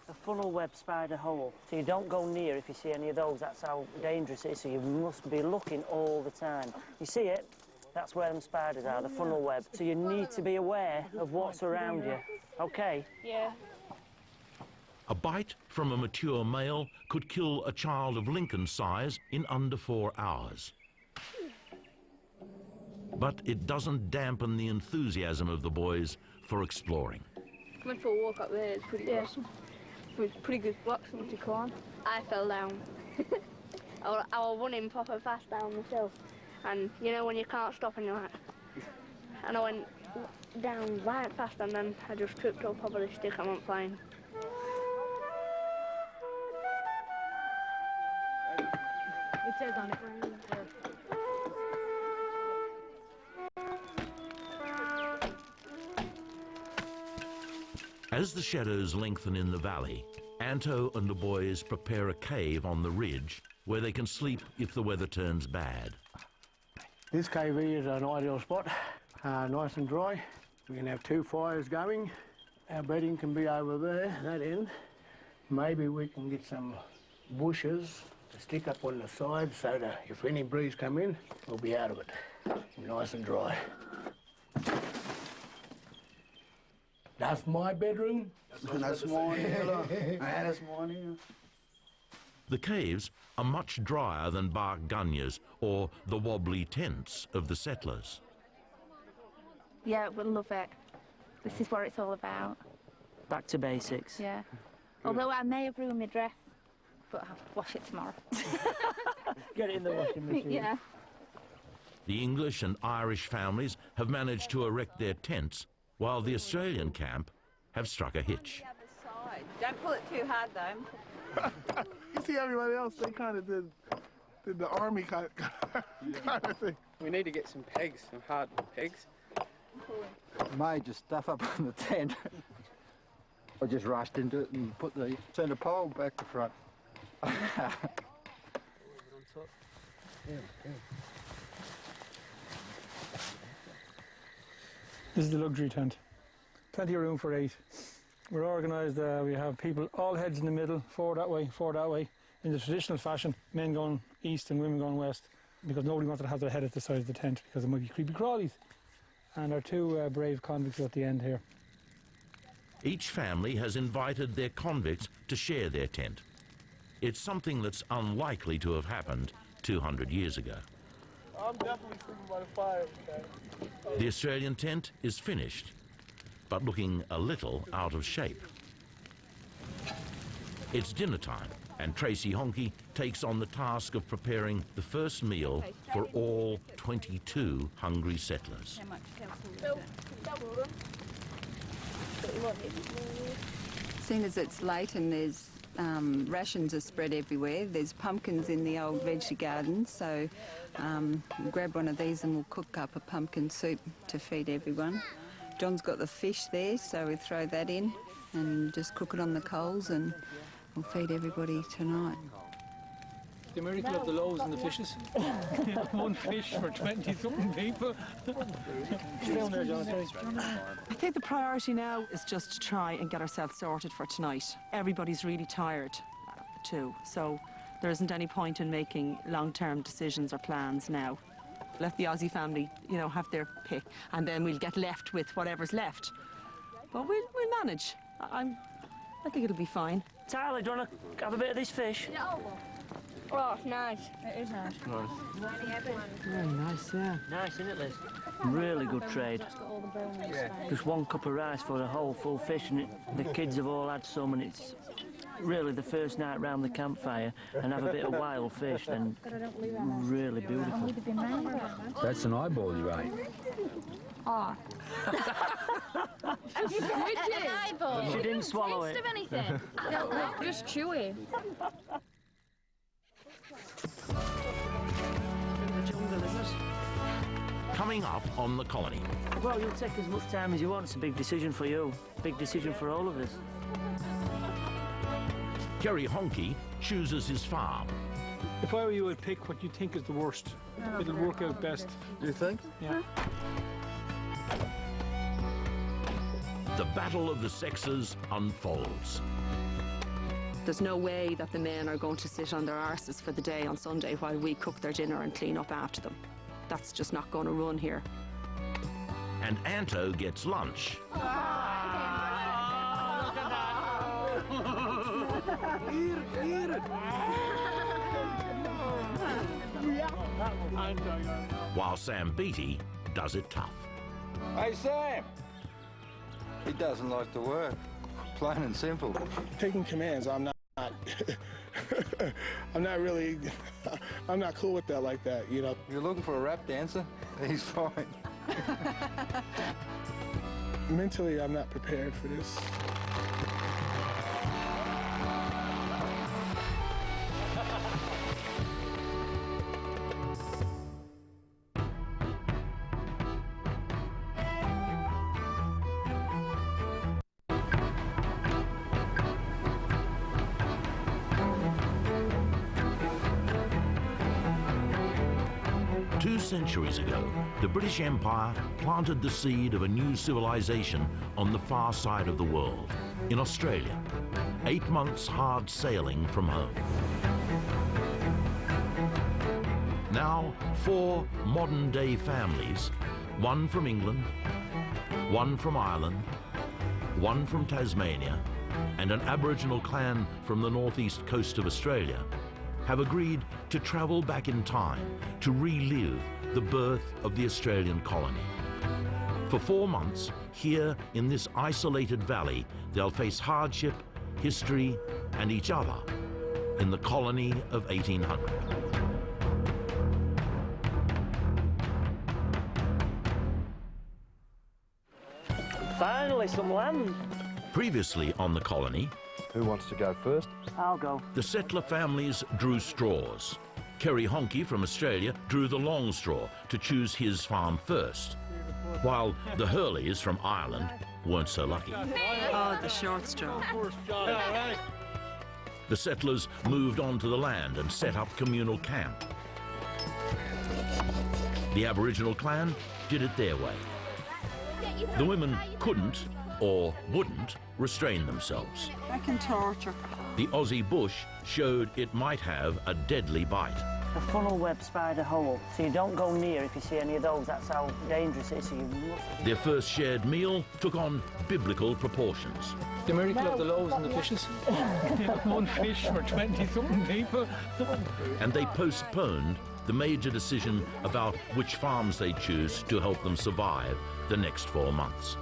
A funnel web spider hole. So you don't go near if you see any of those. That's how dangerous it is. So you must be looking all the time. You see it? That's where them spiders are, the funnel web. So you need to be aware of what's around you. Okay? Yeah. A bite from a mature male could kill a child of Lincoln's size in under 4 hours. But it doesn't dampen the enthusiasm of the boys for exploring. Went for a walk up there, it's pretty awesome. It's pretty good blocks to climb. I fell down. I was running proper fast down myself. And you know when you can't stop and you're like... And I went down right fast and then I just tripped up over the stick and went flying. It says on it. As the shadows lengthen in the valley, Anto and the boys prepare a cave on the ridge where they can sleep if the weather turns bad. This cave here is an ideal spot, nice and dry. We can have 2 fires going. Our bedding can be over there, that end. Maybe we can get some bushes to stick up on the side so that if any breeze come in, we'll be out of it. Nice and dry. That's my bedroom. That's mine here. That's mine here. The caves are much drier than bark gunyahs or the wobbly tents of the settlers. Yeah, we'll love it. This is what it's all about. Back to basics. Yeah. Although I may have ruined my dress, but I'll wash it tomorrow. Get it in the washing machine. Yeah. The English and Irish families have managed to erect their tents, while the Australian camp have struck a hitch. Don't pull it too hard, though. You see everybody else, they kind of did the army kind of thing. We need to get some pegs, some hard pegs. Major stuff up on the tent. I just rushed into it and put the centre pole back to front. This is the luxury tent. Plenty of room for 8. We're organised, we have people, all heads in the middle, 4 that way, 4 that way, in the traditional fashion, men going east and women going west, because nobody wanted to have their head at the side of the tent because there might be creepy crawlies. And our 2 brave convicts are at the end here. Each family has invited their convicts to share their tent. It's something that's unlikely to have happened 200 years ago. I'm definitely sleeping by the fire. Okay? The Australian tent is finished, but looking a little out of shape. It's dinner time, and Tracy Honke takes on the task of preparing the first meal for all 22 hungry settlers. Seeing as it's late and there's rations are spread everywhere, there's pumpkins in the old veggie garden, so we'll grab one of these and we'll cook up a pumpkin soup to feed everyone. John's got the fish there, so we throw that in and just cook it on the coals and we'll feed everybody tonight. The miracle of the loaves and the fishes. 1 fish for 20-something people. I think the priority now is just to try and get ourselves sorted for tonight. Everybody's really tired too, so there isn't any point in making long-term decisions or plans now. Let the Aussie family, you know, have their pick, and then we'll get left with whatever's left. But we'll manage. I think it'll be fine. Tyler, do you want to have a bit of this fish? Oh, it's nice. It is nice. Very nice, yeah. Nice, isn't it, Liz? Really good trade. Just 1 cup of rice for a whole full fish, and the kids have all had some, and it's really the first night round the campfire and have a bit of wild fish, and really beautiful. That's an eyeball you ate. Oh. An eyeball. She didn't swallow it. Taste of anything? No, just chewy. Coming up on The Colony. Well, you'll take as much time as you want. It's a big decision for you. Big decision for all of us. Kerry Honke chooses his farm. If I were you, I'd pick what you think is the worst. It'll work out best. You think? Yeah. The battle of the sexes unfolds. There's no way that the men are going to sit on their arses for the day on Sunday while we cook their dinner and clean up after them. That's just not going to run here. And Anto gets lunch. While Sam Beattie does it tough. Hey, Sam! He doesn't like to work. Plain and simple. Taking commands, I'm not I'm not really, I'm not cool with that like that, you know. You're looking for a rap dancer? He's fine. Mentally, I'm not prepared for this. Centuries ago, the British Empire planted the seed of a new civilization on the far side of the world, in Australia. 8 months hard sailing from home. Now, 4 modern-day families, 1 from England, 1 from Ireland, 1 from Tasmania, and an Aboriginal clan from the northeast coast of Australia, have agreed to travel back in time to relive the birth of the Australian colony. For 4 months, here in this isolated valley, they'll face hardship, history, and each other in the colony of 1800. Finally, some land. Previously on the colony, who wants to go first? I'll go. The settler families drew straws. Kerry Honky from Australia drew the long straw to choose his farm first, while the Hurleys from Ireland weren't so lucky. Oh, the short straw. The settlers moved onto the land and set up communal camp. The Aboriginal clan did it their way. The women couldn't or wouldn't restrain themselves. I can torture. The Aussie bush showed it might have a deadly bite. A funnel web spider hole, so you don't go near if you see any of those. That's how dangerous it is. Their first shared meal took on biblical proportions. The miracle of the loaves and the fishes. One fish for 20-something people. And they postponed the major decision about which farms they choose to help them survive the next 4 months.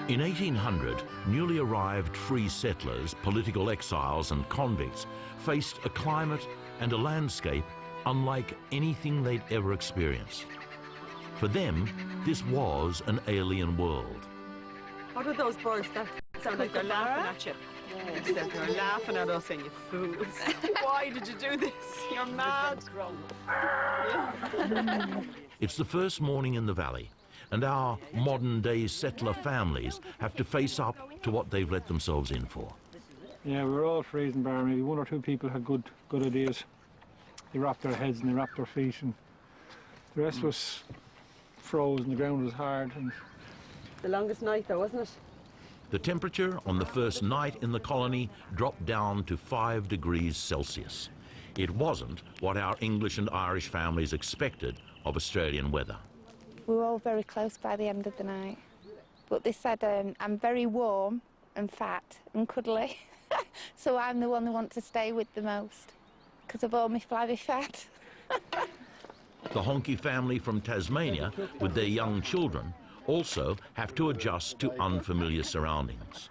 In 1800, newly arrived free settlers, political exiles and convicts faced a climate and a landscape unlike anything they'd ever experienced. For them, this was an alien world. What are those birds that sound like they're laughing at you? Except they're laughing at us and you fools. Why did you do this? You're mad. It's the first morning in the valley, and our modern-day settler families have to face up to what they've let themselves in for. Yeah, we were all freezing bar. Maybe one or two people had good ideas. They wrapped their heads and they wrapped their feet, and the rest was froze and the ground was hard. And the longest night though, wasn't it? The temperature on the first night in the colony dropped down to 5 degrees Celsius. It wasn't what our English and Irish families expected of Australian weather. We were all very close by the end of the night. But they said I'm very warm and fat and cuddly, so I'm the one they want to stay with the most, because of all my flabby fat. The Honky family from Tasmania, with their young children, also have to adjust to unfamiliar surroundings.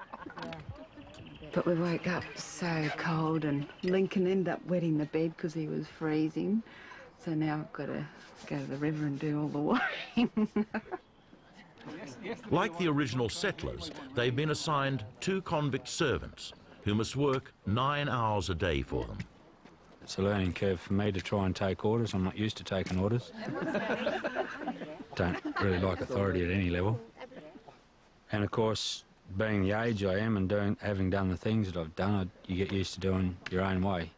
But we woke up so cold, and Lincoln ended up wetting the bed because he was freezing. So now I've got to go to the river and do all the washing. Like the original settlers, they've been assigned 2 convict servants who must work 9 hours a day for them. It's a learning curve for me to try and take orders. I'm not used to taking orders. Don't really like authority at any level. And of course, being the age I am and having done the things that I've done, you get used to doing your own way.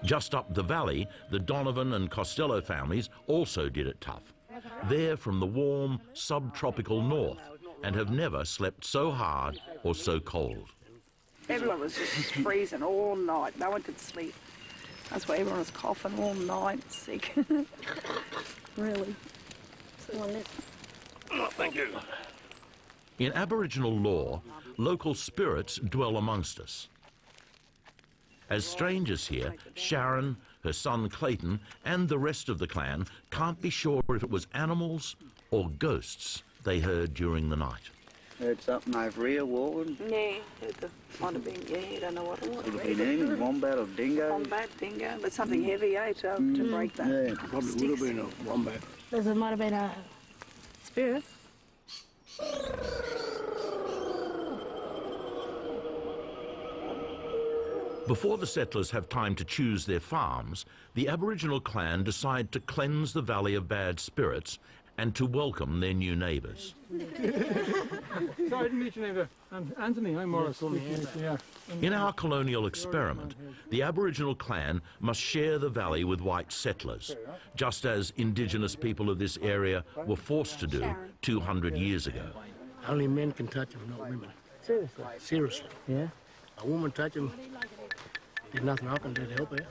Just up the valley, the Donovan and Costello families also did it tough. They're from the warm, subtropical north and have never slept so hard or so cold. Everyone was just freezing all night. No one could sleep. That's why everyone was coughing all night, sick. Really. Oh, thank you. In Aboriginal law, local spirits dwell amongst us. As strangers here, Sharon, her son Clayton, and the rest of the clan can't be sure if it was animals or ghosts they heard during the night. Heard something over here, Warren? Yeah, it might have been, yeah, I don't know what it was. Could have been any wombat or dingo. Wombat, dingo, but something heavy, eh, to break that. Yeah, probably would have been a wombat. There might have been a spirit. Before the settlers have time to choose their farms, the Aboriginal clan decide to cleanse the valley of bad spirits and to welcome their new neighbours. Sorry, I didn't meet your neighbour. I'm Anthony, I'm Morris. Yeah. In our colonial experiment, the Aboriginal clan must share the valley with white settlers, just as Indigenous people of this area were forced to do 200 years ago. Only men can touch them, not women. Seriously? Seriously. Yeah? A woman touch them, there's nothing I can do to help her.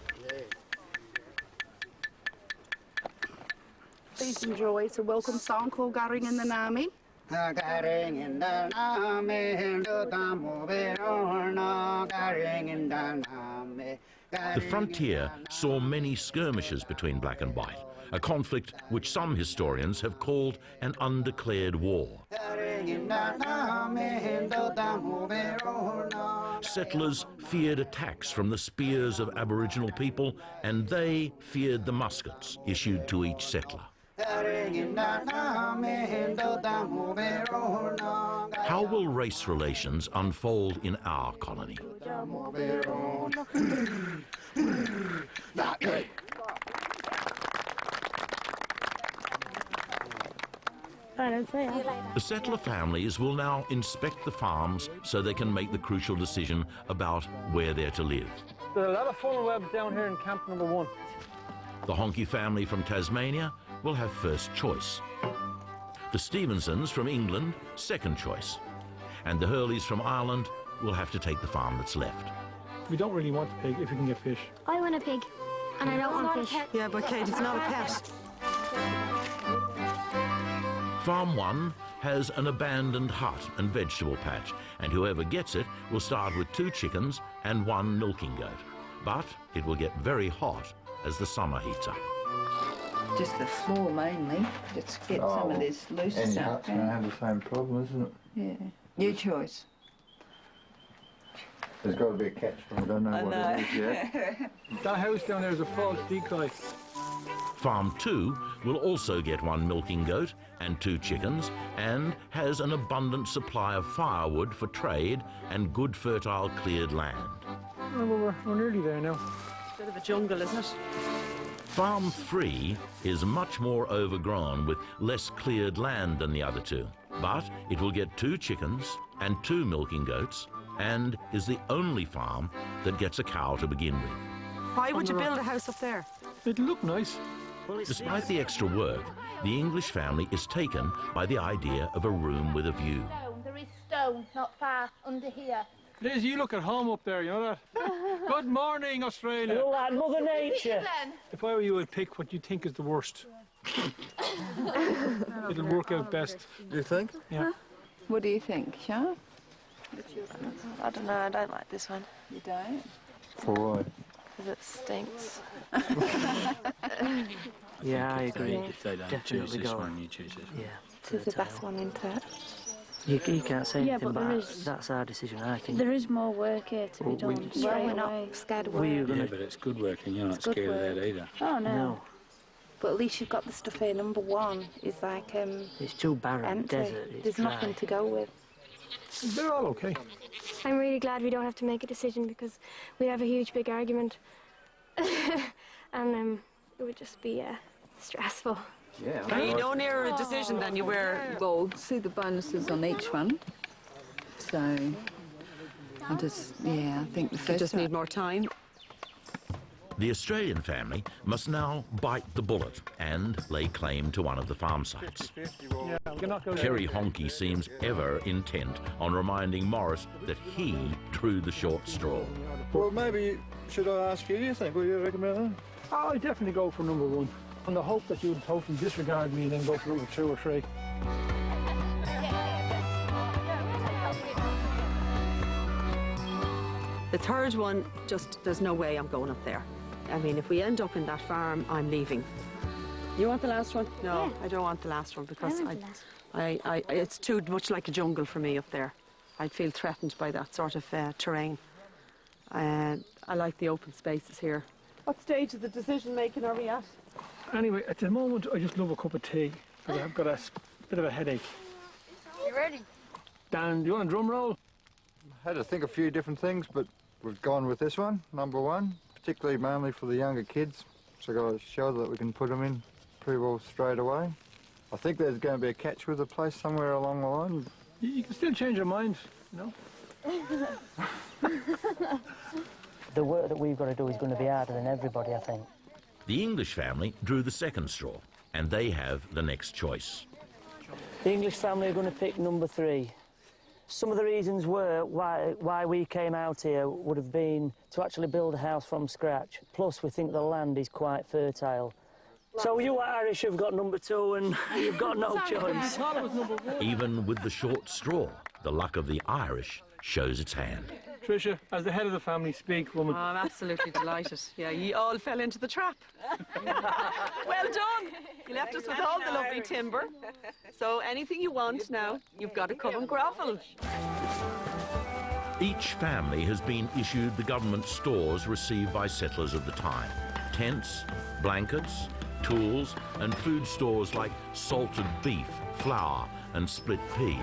Please enjoy. It's a welcome song called Going in the Nami. The frontier saw many skirmishes between black and white, a conflict which some historians have called an undeclared war. Settlers feared attacks from the spears of Aboriginal people, and they feared the muskets issued to each settler. How will race relations unfold in our colony? The settler families will now inspect the farms so they can make the crucial decision about where they're to live. There's a lot of funnel webs down here in camp number 1. The Honky family from Tasmania will have first choice. The Stevensons from England, second choice. And the Hurleys from Ireland will have to take the farm that's left. We don't really want a pig if we can get fish. I want a pig, and I don't want fish. Yeah, but Kate, it's not a pet. Farm 1 has an abandoned hut and vegetable patch, and whoever gets it will start with 2 chickens and 1 milking goat. But it will get very hot as the summer heats up. Just the floor mainly. Let's get some of this loose Any stuff. hut's going to have the same problem, isn't it? Yeah. Your choice. There's got to be a catch, but I don't know what it is yet. That house down there is a false decoy. Farm 2 will also get 1 milking goat and 2 chickens, and has an abundant supply of firewood for trade and good fertile cleared land. Well, we're nearly there now. Bit of a jungle, isn't it? Farm 3 is much more overgrown with less cleared land than the other 2, but it will get 2 chickens and 2 milking goats, and is the only farm that gets a cow to begin with. Why would you build a house up there? It'll look nice. Despite the extra work, the English family is taken by the idea of a room with a view. There is stone not far under here. Liz, you look at home up there, you know that? Good morning, Australia. You like Mother Nature. If I were you, I'd pick what you think is the worst. It'll work out best. Do you think? Yeah. What do you think, Sean? I don't know, I don't like this one. You don't? For why? Because it stinks. Yeah, I agree. If they don't choose this one, you choose this one. Yeah. This is the best one, isn't it? You can't say Yeah, anything, but there but is- that's our decision, I think. There is more work here to be done Well, straight we're away. not scared of Were you work. gonna- Yeah, but it's good work and you're not It's good scared of work. that either. Oh, no. No, But at least you've got the stuff here. Number 1 is like it's too barren, empty. desert. It's There's dry. nothing to go with. They're all okay. I'm really glad we don't have to make a decision because we have a huge big argument. And it would just be stressful. Yeah. Are you no nearer a decision than you were? Well, see the bonuses on each one. So, I think the You first just need more time. The Australian family must now bite the bullet and lay claim to one of the farm sites. Yeah, we cannot go there. Kerry Honky seems ever intent on reminding Morris that he drew the short straw. Well, maybe, should I ask you, do you think? What do you recommend? Oh, I'd definitely go for number 1. On the hope that you'd hopefully disregard me and then go for number 2 or 3. The third one, there's no way I'm going up there. I mean, if we end up in that farm, I'm leaving. You want the last one? No, Yeah. I don't want the last one because I want the last it's too much like a jungle for me up there. I'd feel threatened by that sort of terrain. I like the open spaces here. What stage of the decision making are we at? Anyway, at the moment, I just love a cup of tea because I've got a bit of a headache. You ready? Dan, do you want a drum roll? Had to think a few different things, but we've gone with this one, number 1, particularly mainly for the younger kids. So got a shelter that we can put them in pretty well straight away. I think there's going to be a catch with the place somewhere along the line. You can still change your mind, you know? The work that we've got to do is going to be harder than everybody, I think. The English family drew the second straw, and they have the next choice. The English family are going to pick number 3. Some of the reasons were why we came out here would have been to actually build a house from scratch. Plus, we think the land is quite fertile. So you Irish have got number 2 and you've got no choice. Even with the short straw, the luck of the Irish shows its hand. Tricia, as the head of the family, speak, woman. Oh, I'm absolutely delighted. Yeah, you all fell into the trap. Well done. You left us with all the lovely timber. So anything you want now, you've got to come and grovel. Each family has been issued the government stores received by settlers of the time. Tents, blankets, tools and food stores like salted beef, flour and split peas.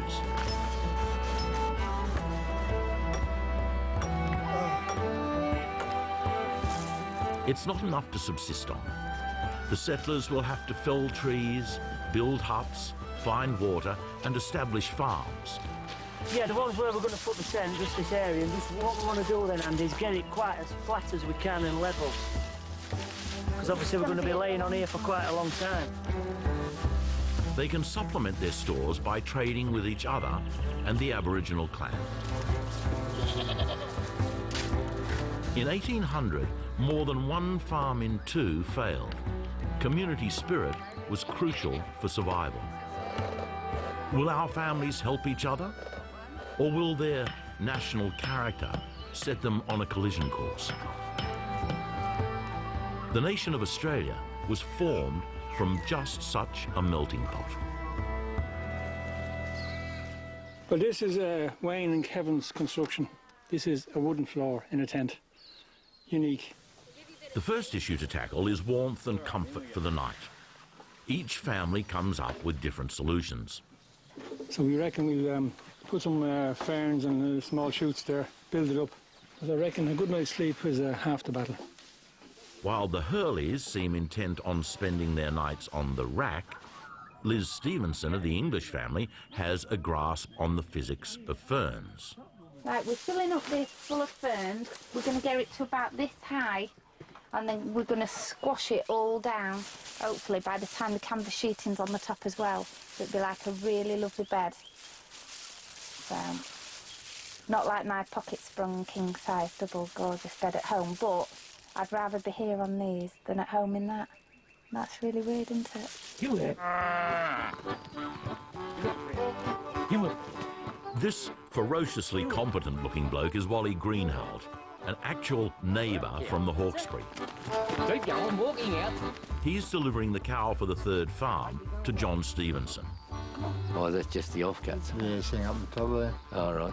It's not enough to subsist on. The settlers will have to fell trees, build huts, find water and establish farms. Yeah, the ones where we're going to put the tent, just this area, and just what we want to do then, Andy, is get it quite as flat as we can and level. Because obviously we're going to be laying on here for quite a long time. They can supplement their stores by trading with each other and the Aboriginal clan. In 1800, more than 1 farm in 2 failed. Community spirit was crucial for survival. Will our families help each other? Or will their national character set them on a collision course? The nation of Australia was formed from just such a melting pot. Well, this is Wayne and Kevin's construction. This is a wooden floor in a tent. Unique. The first issue to tackle is warmth and comfort for the night. Each family comes up with different solutions. So we reckon we'll put some ferns and small shoots there, build it up. Because I reckon a good night's sleep is half the battle. While the Hurleys seem intent on spending their nights on the rack, Liz Stevenson of the English family has a grasp on the physics of ferns. Right, we're filling up this full of ferns. We're going to get it to about this high, and then we're going to squash it all down, hopefully by the time the canvas sheeting's on the top as well. It'll be like a really lovely bed. So, not like my pocket-sprung king-size double gorgeous bed at home, but I'd rather be here on these than at home in that. That's really weird, isn't it? You there? You will. This ferociously competent-looking bloke is Wally Greenhalgh, an actual neighbour from the Hawkesbury. Keep going, walking out. He's delivering the cow for the 3rd farm to John Stevenson. Oh, that's just the offcuts. Yeah, sitting up the top there. All right.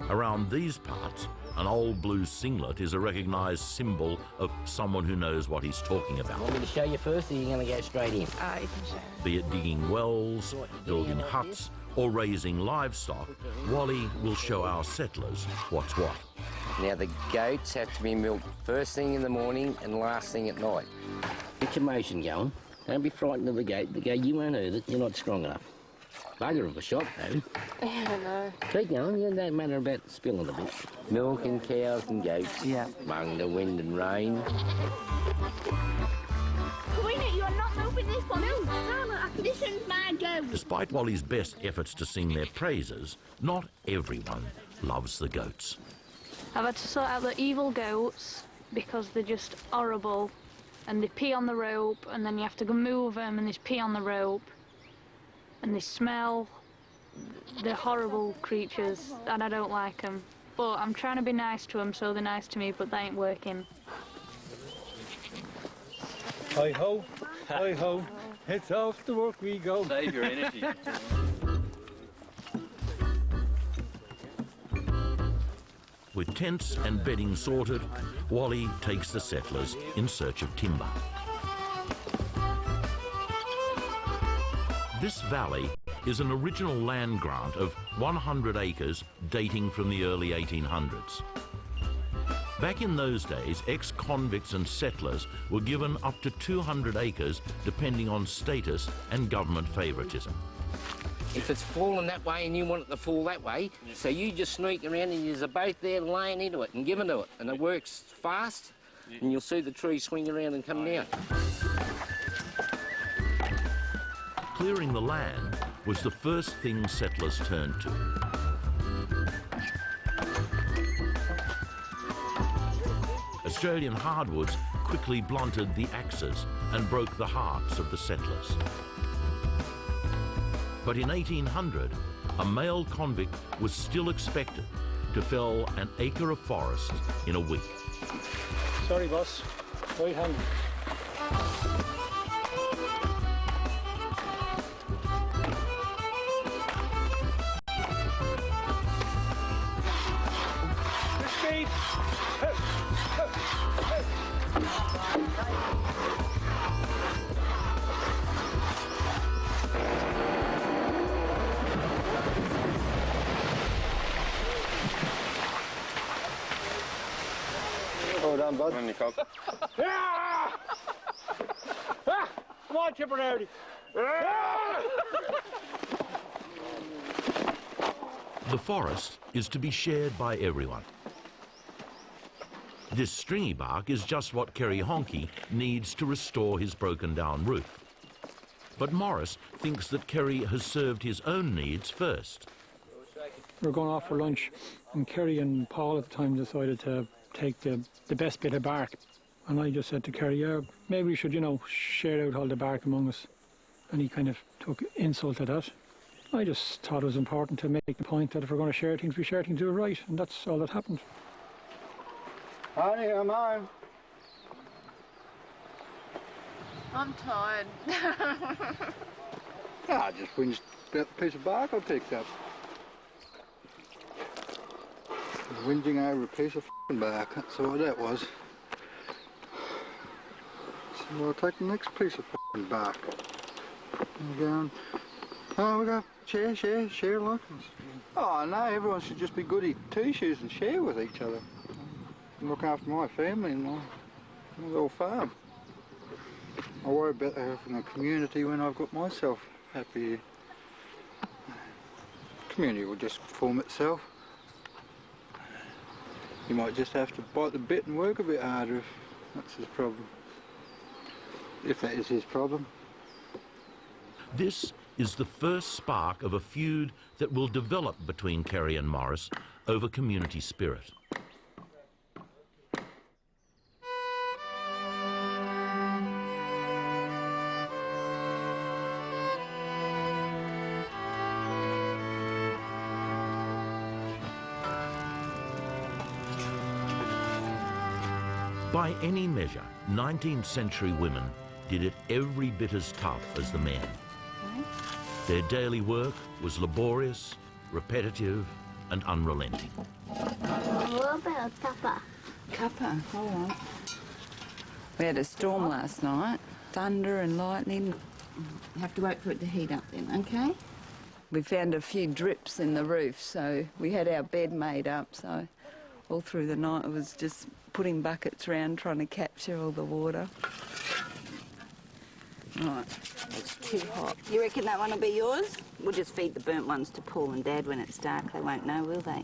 Around these parts, an old blue singlet is a recognised symbol of someone who knows what he's talking about. Want me to show you first, or are you going to go straight in? You can show. Be it digging wells, building huts, or raising livestock, Wally will show our settlers what's what. Now, the goats have to be milked first thing in the morning and last thing at night. Get your motion going. Don't be frightened of the goat. The goat, you won't hurt it. You're not strong enough. Bugger of a shot, though. I know. Keep going. It don't matter about spilling a bit. Milking cows and goats. Yeah. Among the wind and rain. Queenie, you're not moving this one. This one's my goat. Despite Wally's best efforts to sing their praises, not everyone loves the goats. I've had to sort out the evil goats because they're just horrible, and they pee on the rope, and then you have to go move them, and there's pee on the rope, and they smell. They're horrible creatures, and I don't like them. But I'm trying to be nice to them, so they're nice to me, but they ain't working. Hi-ho, hi-ho, it's off to work we go. Save your energy. With tents and bedding sorted, Wally takes the settlers in search of timber. This valley is an original land grant of 100 acres dating from the early 1800s. Back in those days, ex-convicts and settlers were given up to 200 acres depending on status and government favouritism. If it's falling that way and you want it to fall that way, so you just sneak around and there's a boat there laying into it and giving to it, and it works fast, and you'll see the trees swing around and come down. Clearing the land was the first thing settlers turned to. Australian hardwoods quickly blunted the axes and broke the hearts of the settlers. But in 1800, a male convict was still expected to fell an acre of forest in a week. Sorry, boss. Right hand. Speed. Hold on, bud. Ah! Ah! Come on, Tipperary. The forest is to be shared by everyone. This stringy bark is just what Kerry Honky needs to restore his broken-down roof. But Morris thinks that Kerry has served his own needs first. We were going off for lunch, and Kerry and Paul at the time decided to take the best bit of bark. And I just said to Kerry, yeah, maybe we should, you know, share out all the bark among us. And he kind of took insult to that. I just thought it was important to make the point that if we're going to share things, we share things, do it right. And that's all that happened. Honey, I'm on. I'm tired. I just whinged about the piece of bark I picked up. Whinging over a piece of f***ing bark, that's what that was. So I'll take the next piece of f***ing bark. And go, oh, we go, share like this. Oh no, everyone should just be goody two-shoes and share with each other. And look after my family and my little farm. I worry about having a community when I've got myself happy. The community will just form itself. You might just have to bite the bit and work a bit harder if that's his problem. If that is his problem. This is the first spark of a feud that will develop between Kerry and Morris over community spirit. By any measure, 19th century women did it every bit as tough as the men. Their daily work was laborious, repetitive and unrelenting. What about Kappa? Kappa, hold on. We had a storm last night, thunder and lightning. You have to wait for it to heat up then, okay? We found a few drips in the roof, so we had our bed made up, so all through the night it was just putting buckets around trying to capture all the water. Right, it's too hot. You reckon that one will be yours? We'll just feed the burnt ones to Paul and Dad when it's dark. They won't know, will they?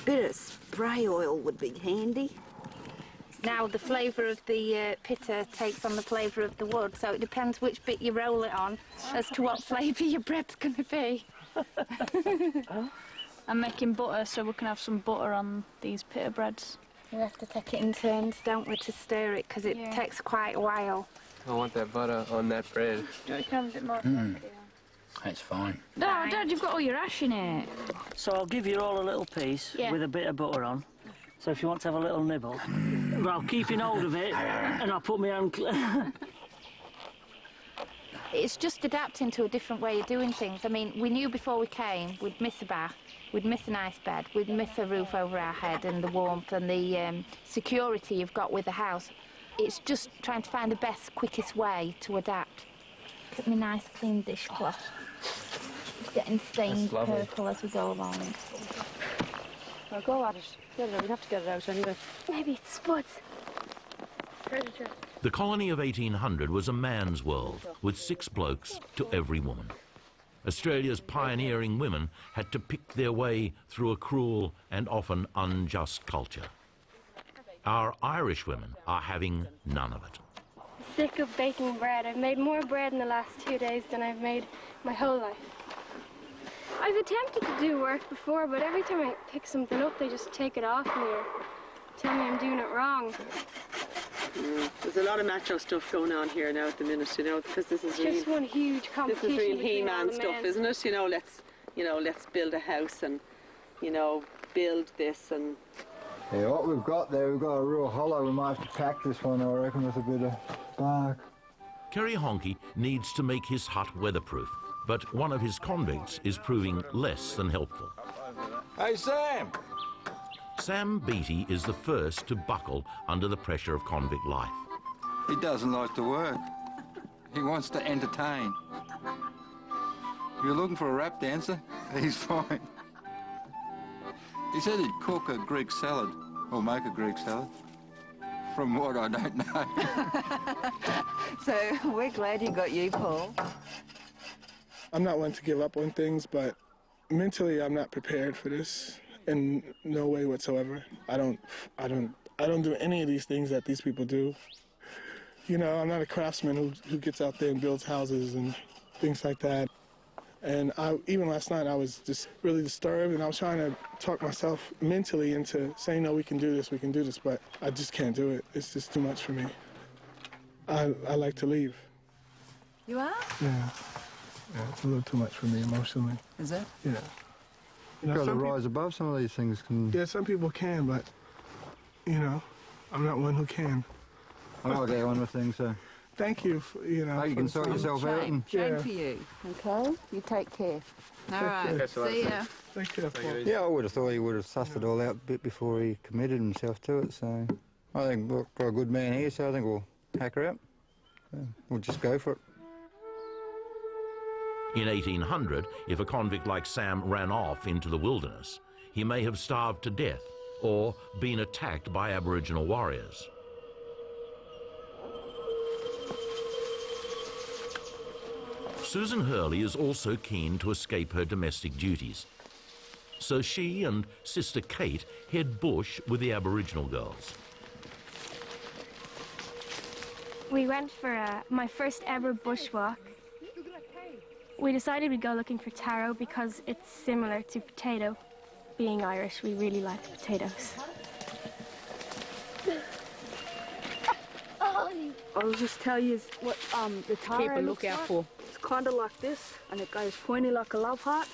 Bit of spray oil would be handy. Now the flavour of the pitta takes on the flavour of the wood, so it depends which bit you roll it on as to what flavour your bread's going to be. I'm making butter so we can have some butter on these pitta breads. We have to take it in turns, don't we, to stir it, because it takes quite a while. I want that butter on that bread. Do you want a bit more? That's fine. No, Dad, you've got all your ash in it. So I'll give you all a little piece with a bit of butter on. So if you want to have a little nibble, but I'll keep in hold of it and I'll put my hand... It's just adapting to a different way of doing things. I mean, we knew before we came we'd miss a bath, we'd miss a nice bed, we'd miss a roof over our head and the warmth and the security you've got with the house. It's just trying to find the best, quickest way to adapt. Look at my nice clean dishcloth. It's getting stained purple as we go along. Well, go at it. Get it out. We have to get it out anyway. Maybe it's spots. The colony of 1800 was a man's world, with 6 blokes to every woman. Australia's pioneering women had to pick their way through a cruel and often unjust culture. Our Irish women are having none of it. Sick of baking bread. I've made more bread in the last 2 days than I've made my whole life. I've attempted to do work before, but every time I pick something up, they just take it off me or tell me I'm doing it wrong. There's a lot of macho stuff going on here now at the minute, you know, because this is Just one huge competition. This is real between all He-Man the stuff, men. isn't it? Let's build a house and, build this and. Yeah, what we've got there, we've got a real hollow. We might have to pack this one, I reckon, with a bit of bark. Kerry Honky needs to make his hut weatherproof, but one of his convicts is proving less than helpful. Hey, Sam! Sam Beattie is the first to buckle under the pressure of convict life. He doesn't like to work. He wants to entertain. If you're looking for a rap dancer, he's fine. He said he'd cook a Greek salad, or make a Greek salad. From what, I don't know. So we're glad you got you, Paul. I'm not one to give up on things, but mentally I'm not prepared for this in no way whatsoever. I don't do any of these things that these people do. You know, I'm not a craftsman who gets out there and builds houses and things like that. And even last night I was just really disturbed, and I was trying to talk myself mentally into saying, no, we can do this, but I just can't do it. It's just too much for me. I like to leave. You are? Yeah, it's a little too much for me emotionally. Is it? Yeah. You've got to rise above some of these things. Yeah, some people can, but, I'm not one who can. I like that one with things, so. Thank you, You can sort yourself out. Shame for you, okay? You take care. All right, see ya. Thank you. Yeah, I would have thought he would have sussed it all out a bit before he committed himself to it, so. I think we've got a good man here, so I think we'll hack her out. We'll just go for it. In 1800, if a convict like Sam ran off into the wilderness, he may have starved to death or been attacked by Aboriginal warriors. Susan Hurley is also keen to escape her domestic duties. So she and sister Kate head bush with the Aboriginal girls. We went for my first ever bushwalk. We decided we'd go looking for taro because it's similar to potato. Being Irish, we really like potatoes. I'll just tell you what the taro Keep a lookout for. It's kind of like this, and it goes pointy like a love heart.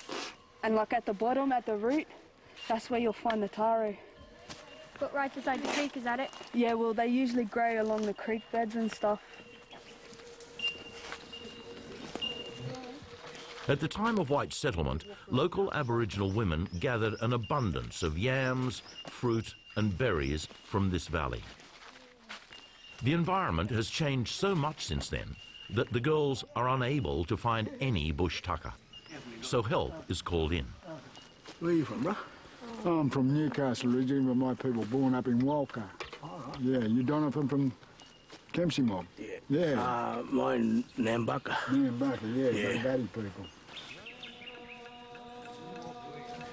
And like at the bottom, at the root, that's where you'll find the taro. But right beside the creek, is that it? Yeah, well, they usually grow along the creek beds and stuff. At the time of white settlement, local Aboriginal women gathered an abundance of yams, fruit and berries from this valley. The environment has changed so much since then that the girls are unable to find any bush tucker. So help is called in. Where are you from, bruh? I'm from Newcastle originally, but my people born up in Walker. Yeah, you Donovan from Kempsey Mob? Yeah. Mine Nambucca. Nambucca, yeah. Batty people.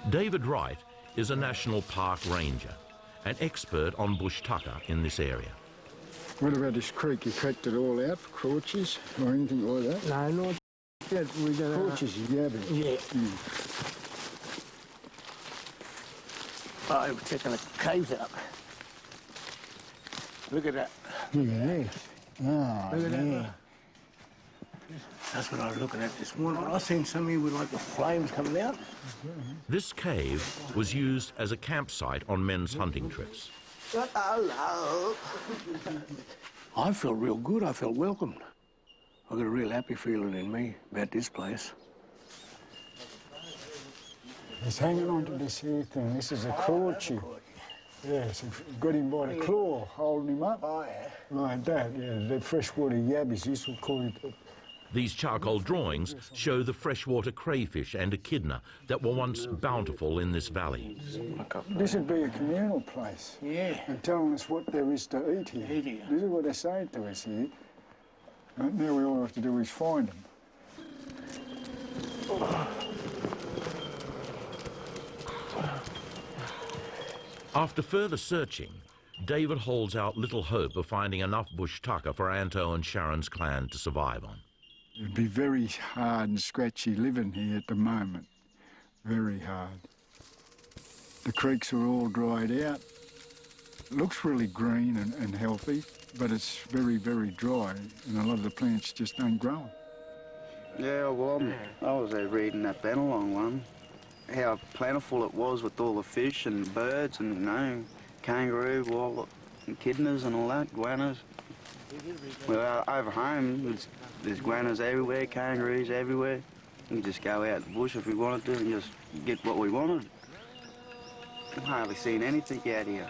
David Wright is a National Park Ranger, an expert on bush tucker in this area. What about this creek? You cracked it all out for crouches or anything like that? No, not yet. We're gonna... Crouches, yeah. Yeah. I was checking the caves out. Look at that. Look at this. Oh, Look at yeah. that. That's what I was looking at this morning. I seen some of you with like the flames coming out. This cave was used as a campsite on men's hunting trips. Hello. I felt real good. I felt welcomed. I got a real happy feeling in me about this place. He's hanging on to this here thing. This is a crouchie. Yes, got him by the claw, holding him up. Oh, yeah. Like that, yeah. The freshwater yabbies, this will call it. These charcoal drawings show the freshwater crayfish and echidna that were once bountiful in this valley. This would be a communal place. Yeah. And telling us what there is to eat here. This is what they're saying to us here. And now we all have to do is find them. After further searching, David holds out little hope of finding enough bush tucker for Anto and Sharon's clan to survive on. It'd be very hard and scratchy living here at the moment. Very hard. The creeks are all dried out. It looks really green and healthy. but it's very, very dry, and a lot of the plants just don't grow. Yeah, well, I was reading that penal one, how plentiful it was with all the fish and birds and, you know, kangaroo, wallop, and echidnas and all that, guanas. Well, over home, there's guanas everywhere, kangaroos everywhere. We could just go out the bush if we wanted to and just get what we wanted. I've hardly seen anything out here.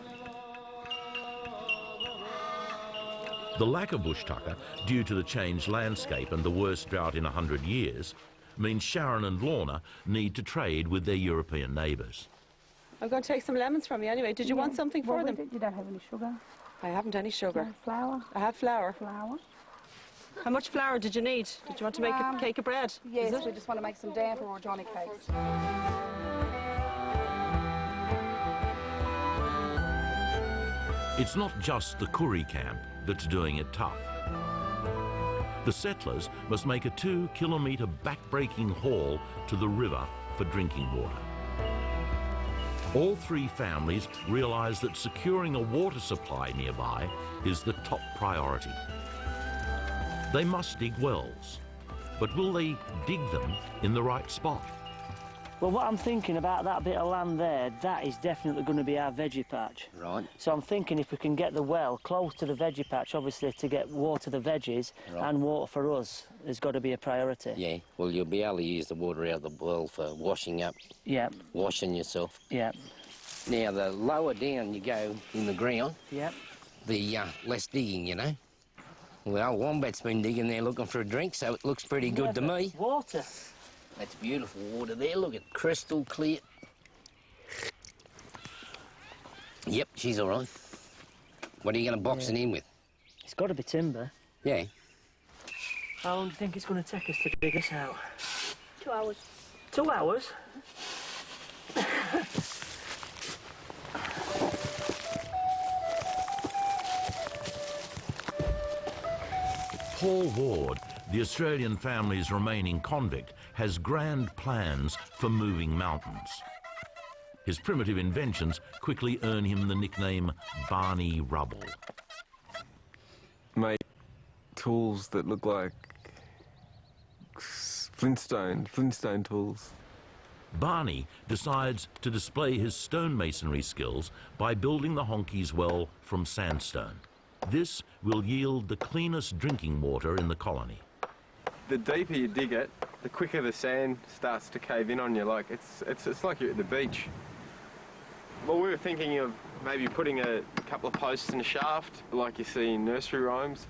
The lack of bush tucker, due to the changed landscape and the worst drought in 100 years, means Sharon and Lorna need to trade with their European neighbours. I'm going to take some lemons from you anyway. Did you want something for them? You don't have any sugar. I haven't any sugar. Flour. I have flour. Flour. How much flour did you need? Did you want to make a cake of bread? Yes, we just want to make some damper or Johnny cakes. It's not just the Koori camp that's doing it tough. The settlers must make a 2-kilometre back-breaking haul to the river for drinking water. All three families realise that securing a water supply nearby is the top priority. They must dig wells, but will they dig them in the right spot? Well, what I'm thinking about that bit of land there, that is definitely going to be our veggie patch. Right. So I'm thinking if we can get the well close to the veggie patch, obviously to get water the veggies and water for us has got to be a priority. Yeah, well, you'll be able to use the water out of the well for washing up, washing yourself. Yeah. Now, the lower down you go in the ground, the less digging, you know. Well, Wombat's been digging there looking for a drink, so it looks pretty good to me. Water. That's beautiful water there. Look at crystal clear. Yep, she's all right. What are you going to box it in with? It's got to be timber. Yeah. How long do you think it's going to take us to dig us out? 2 hours. 2 hours? Paul Ward, the Australian family's remaining convict, has grand plans for moving mountains. His primitive inventions quickly earn him the nickname Barney Rubble. Make tools that look like Flintstone tools. Barney decides to display his stonemasonry skills by building the Honkies well from sandstone. This will yield the cleanest drinking water in the colony. The deeper you dig it, the quicker the sand starts to cave in on you. Like it's like you're at the beach. Well, we were thinking of maybe putting a couple of posts in a shaft, like you see in nursery rhymes.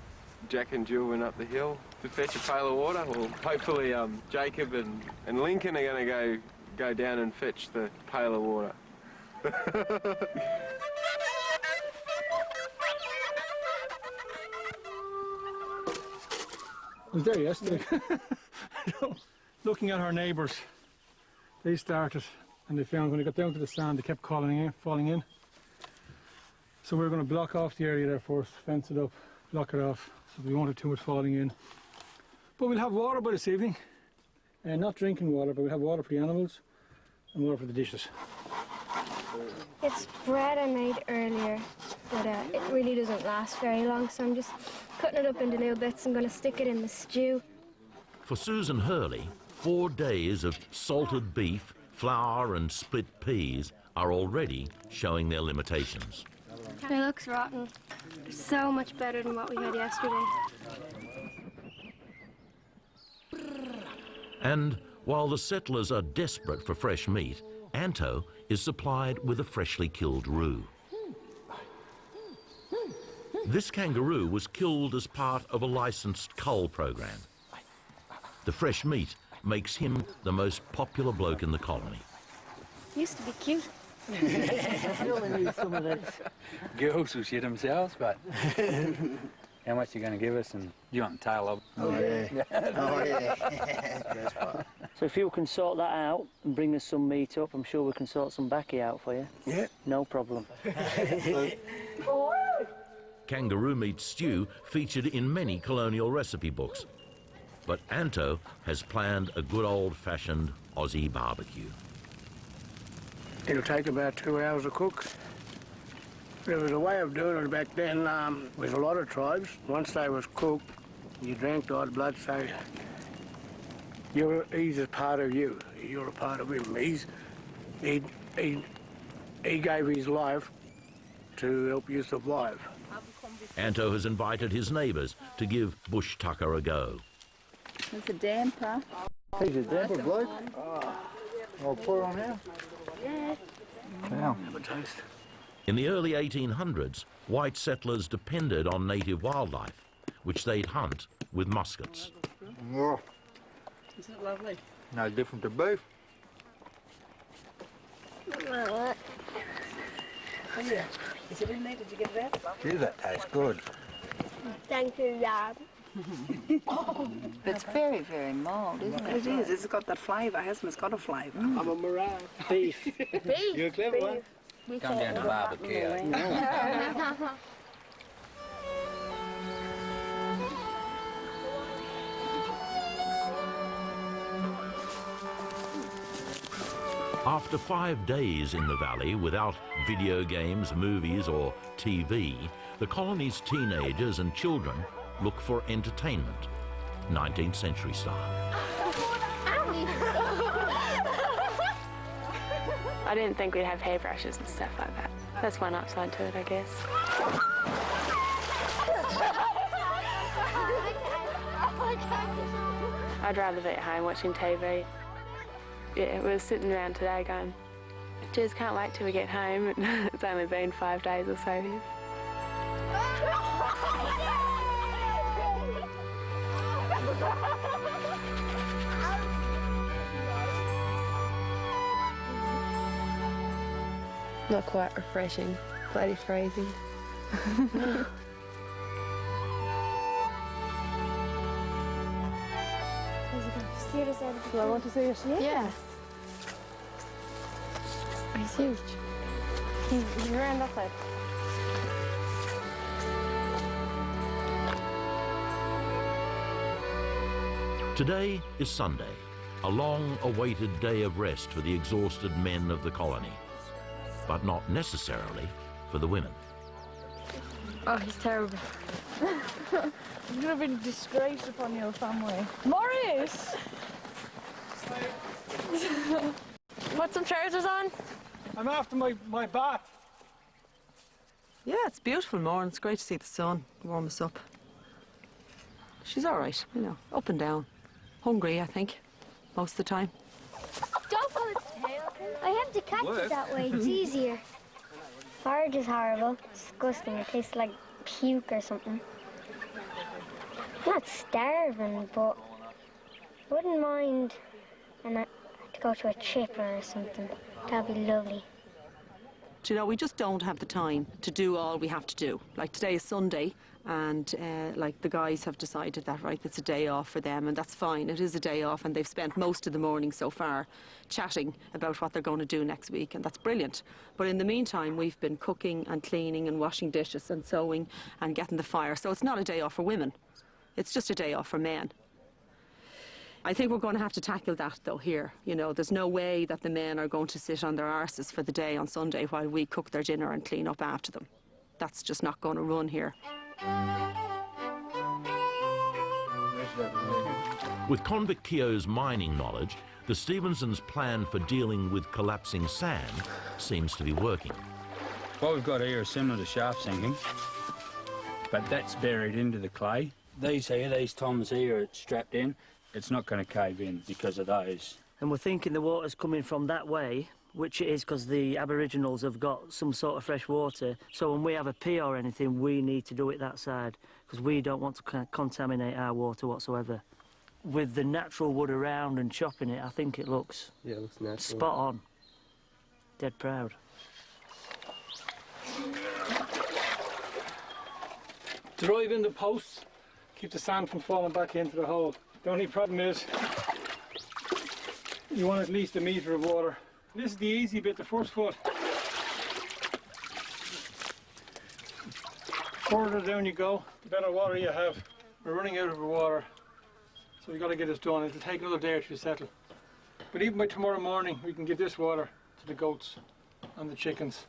Jack and Jill went up the hill to fetch a pail of water. Well, hopefully Jacob and Lincoln are going to go down and fetch the pail of water. I was there yesterday, looking at our neighbours. They started and they found when they got down to the sand, they kept falling in. So we were going to block off the area there first, fence it up, block it off, so we won't have too much falling in. But we'll have water by this evening, and not drinking water, but we'll have water for the animals and water for the dishes. It's bread I made earlier, but it really doesn't last very long, so I'm just cutting it up into little bits and going to stick it in the stew. For Susan Hurley, 4 days of salted beef, flour and split peas are already showing their limitations. It looks rotten. It's so much better than what we had yesterday. And while the settlers are desperate for fresh meat, Anto is supplied with a freshly killed roo. This kangaroo was killed as part of a licensed cull program. The fresh meat makes him the most popular bloke in the colony. Used to be cute. You only need some of this. Girls will shit themselves, but how much are you going to give us? And you want the tail of? Oh, yeah. Oh, yeah. So if you can sort that out and bring us some meat up, I'm sure we can sort some baccy out for you. Yeah. No problem. Kangaroo meat stew featured in many colonial recipe books. But Anto has planned a good old-fashioned Aussie barbecue. It'll take about 2 hours to cook. There was a way of doing it back then with a lot of tribes. Once they was cooked, you drank all the blood, so he's a part of you. You're a part of him. He gave his life to help you survive. Anto has invited his neighbours to give bush tucker a go. There's a damper. He's a damper bloke. I'll put it on here. Yeah. Now. Have a taste. In the early 1800s, white settlers depended on native wildlife, which they'd hunt with muskets. Oh, Isn't it lovely? no different to beef. Oh, yeah. Is it in there? Did you get it out? Gee, that tastes good. Thank you, Dad. It's very, very mild, isn't it? It is. It's got that flavour, hasn't it? It's got a flavour. I'm a Moran. Beef. Beef. You're a clever one. Come down to barbecue. After 5 days in the valley without video games, movies or TV, the colony's teenagers and children look for entertainment, 19th century style. I didn't think we'd have hairbrushes and stuff like that. That's one upside to it, I guess. I'd rather be at home watching TV. Yeah, we were sitting around today going, geez, can't wait till we get home. It's only been 5 days or so here. Not quite refreshing, bloody freezing. Do I want to see it? Yeah. He's huge. He's around that side. Today is Sunday, a long-awaited day of rest for the exhausted men of the colony, but not necessarily for the women. Oh, he's terrible. You're going to bring disgrace upon your family. Maurice! Put some trousers on. I'm after my bath. Yeah, it's beautiful, Maureen. It's great to see the sun warm us up. She's all right, you know, up and down. Hungry, I think, most of the time. Don't pull its tail. I have to catch it that way. It's easier. Porridge is horrible. Disgusting. It tastes like puke or something. I'm not starving, but wouldn't mind and I had to go to a chipper or something. That'd be lovely. Do you know, we just don't have the time to do all we have to do. Like today is Sunday, and like the guys have decided that, right, it's a day off for them, and that's fine. It is a day off, and they've spent most of the morning so far chatting about what they're going to do next week, and that's brilliant. But in the meantime, we've been cooking and cleaning and washing dishes and sewing and getting the fire. So it's not a day off for women. It's just a day off for men. I think we're going to have to tackle that, though, here. You know, there's no way that the men are going to sit on their arses for the day on Sunday while we cook their dinner and clean up after them. That's just not going to run here. With convict Keogh's mining knowledge, the Stevensons' plan for dealing with collapsing sand seems to be working. What we've got here is similar to shaft sinking, but that's buried into the clay. These toms here are strapped in. It's not going to cave in because of those. And we're thinking the water's coming from that way, which it is because the Aboriginals have got some sort of fresh water. So when we have a pee or anything, we need to do it that side because we don't want to contaminate our water whatsoever. With the natural wood around and chopping it, I think it looks, it looks natural. Spot on. Dead proud. Drive in the posts, keep the sand from falling back into the hole. The only problem is you want at least a metre of water. This is the easy bit, the first foot. Further down you go, the better water you have. We're running out of water, so we've got to get this done. It'll take another day or two to settle. But even by tomorrow morning, we can give this water to the goats and the chickens.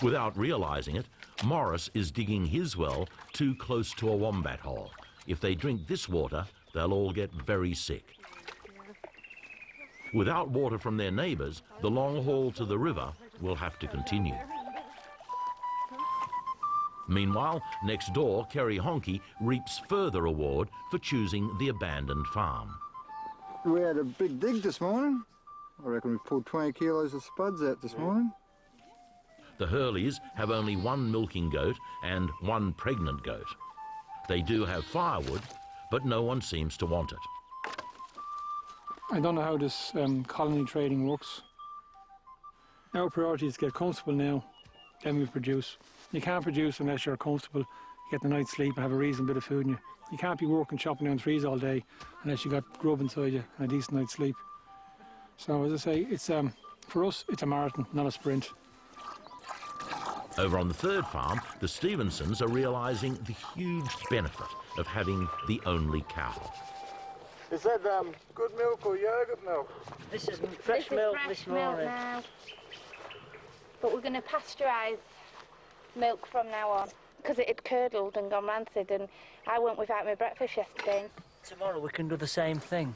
Without realising it, Morris is digging his well too close to a wombat hole. If they drink this water, they'll all get very sick. Without water from their neighbours, the long haul to the river will have to continue. Meanwhile, next door, Kerry Honky reaps further reward for choosing the abandoned farm. We had a big dig this morning. I reckon we pulled 20 kilos of spuds out this morning. The Hurleys have only one milking goat and one pregnant goat. They do have firewood, but no one seems to want it. I don't know how this colony trading works. Our priority is to get comfortable now, then we produce. You can't produce unless you're comfortable, get the night's sleep and have a reasonable bit of food in you. You can't be working, chopping down trees all day unless you got grub inside you and a decent night's sleep. So as I say, it's for us, it's a marathon, not a sprint. Over on the third farm, the Stevensons are realising the huge benefit of having the only cow. Is that good milk or yoghurt milk? This is fresh milk this morning. Now. But we're going to pasteurise milk from now on because it had curdled and gone rancid, and I went without my breakfast yesterday. Tomorrow we can do the same thing.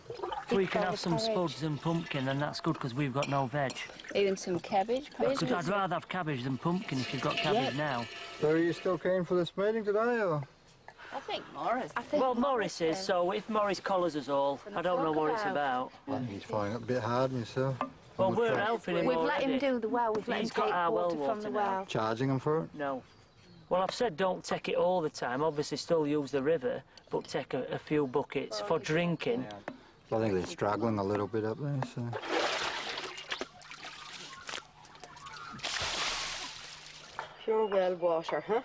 We can have some spuds and pumpkin, and that's good because we've got no veg. Even some cabbage. I'd rather have cabbage than pumpkin if you've got cabbage now. So are you still keen for this meeting today, or? I think Morris. Well, Morris is, so if Morris collars us all, I don't know what it's about. He's finding it a bit hard myself. Well, we're helping him We've already. let him do the well, we've let him He's got take our water well from the water now. well. Charging him for it? No. Well, I've said don't take it all the time. Obviously, still use the river, but take a few buckets for drinking. I think they're struggling a little bit up there, so... Pure well water, huh?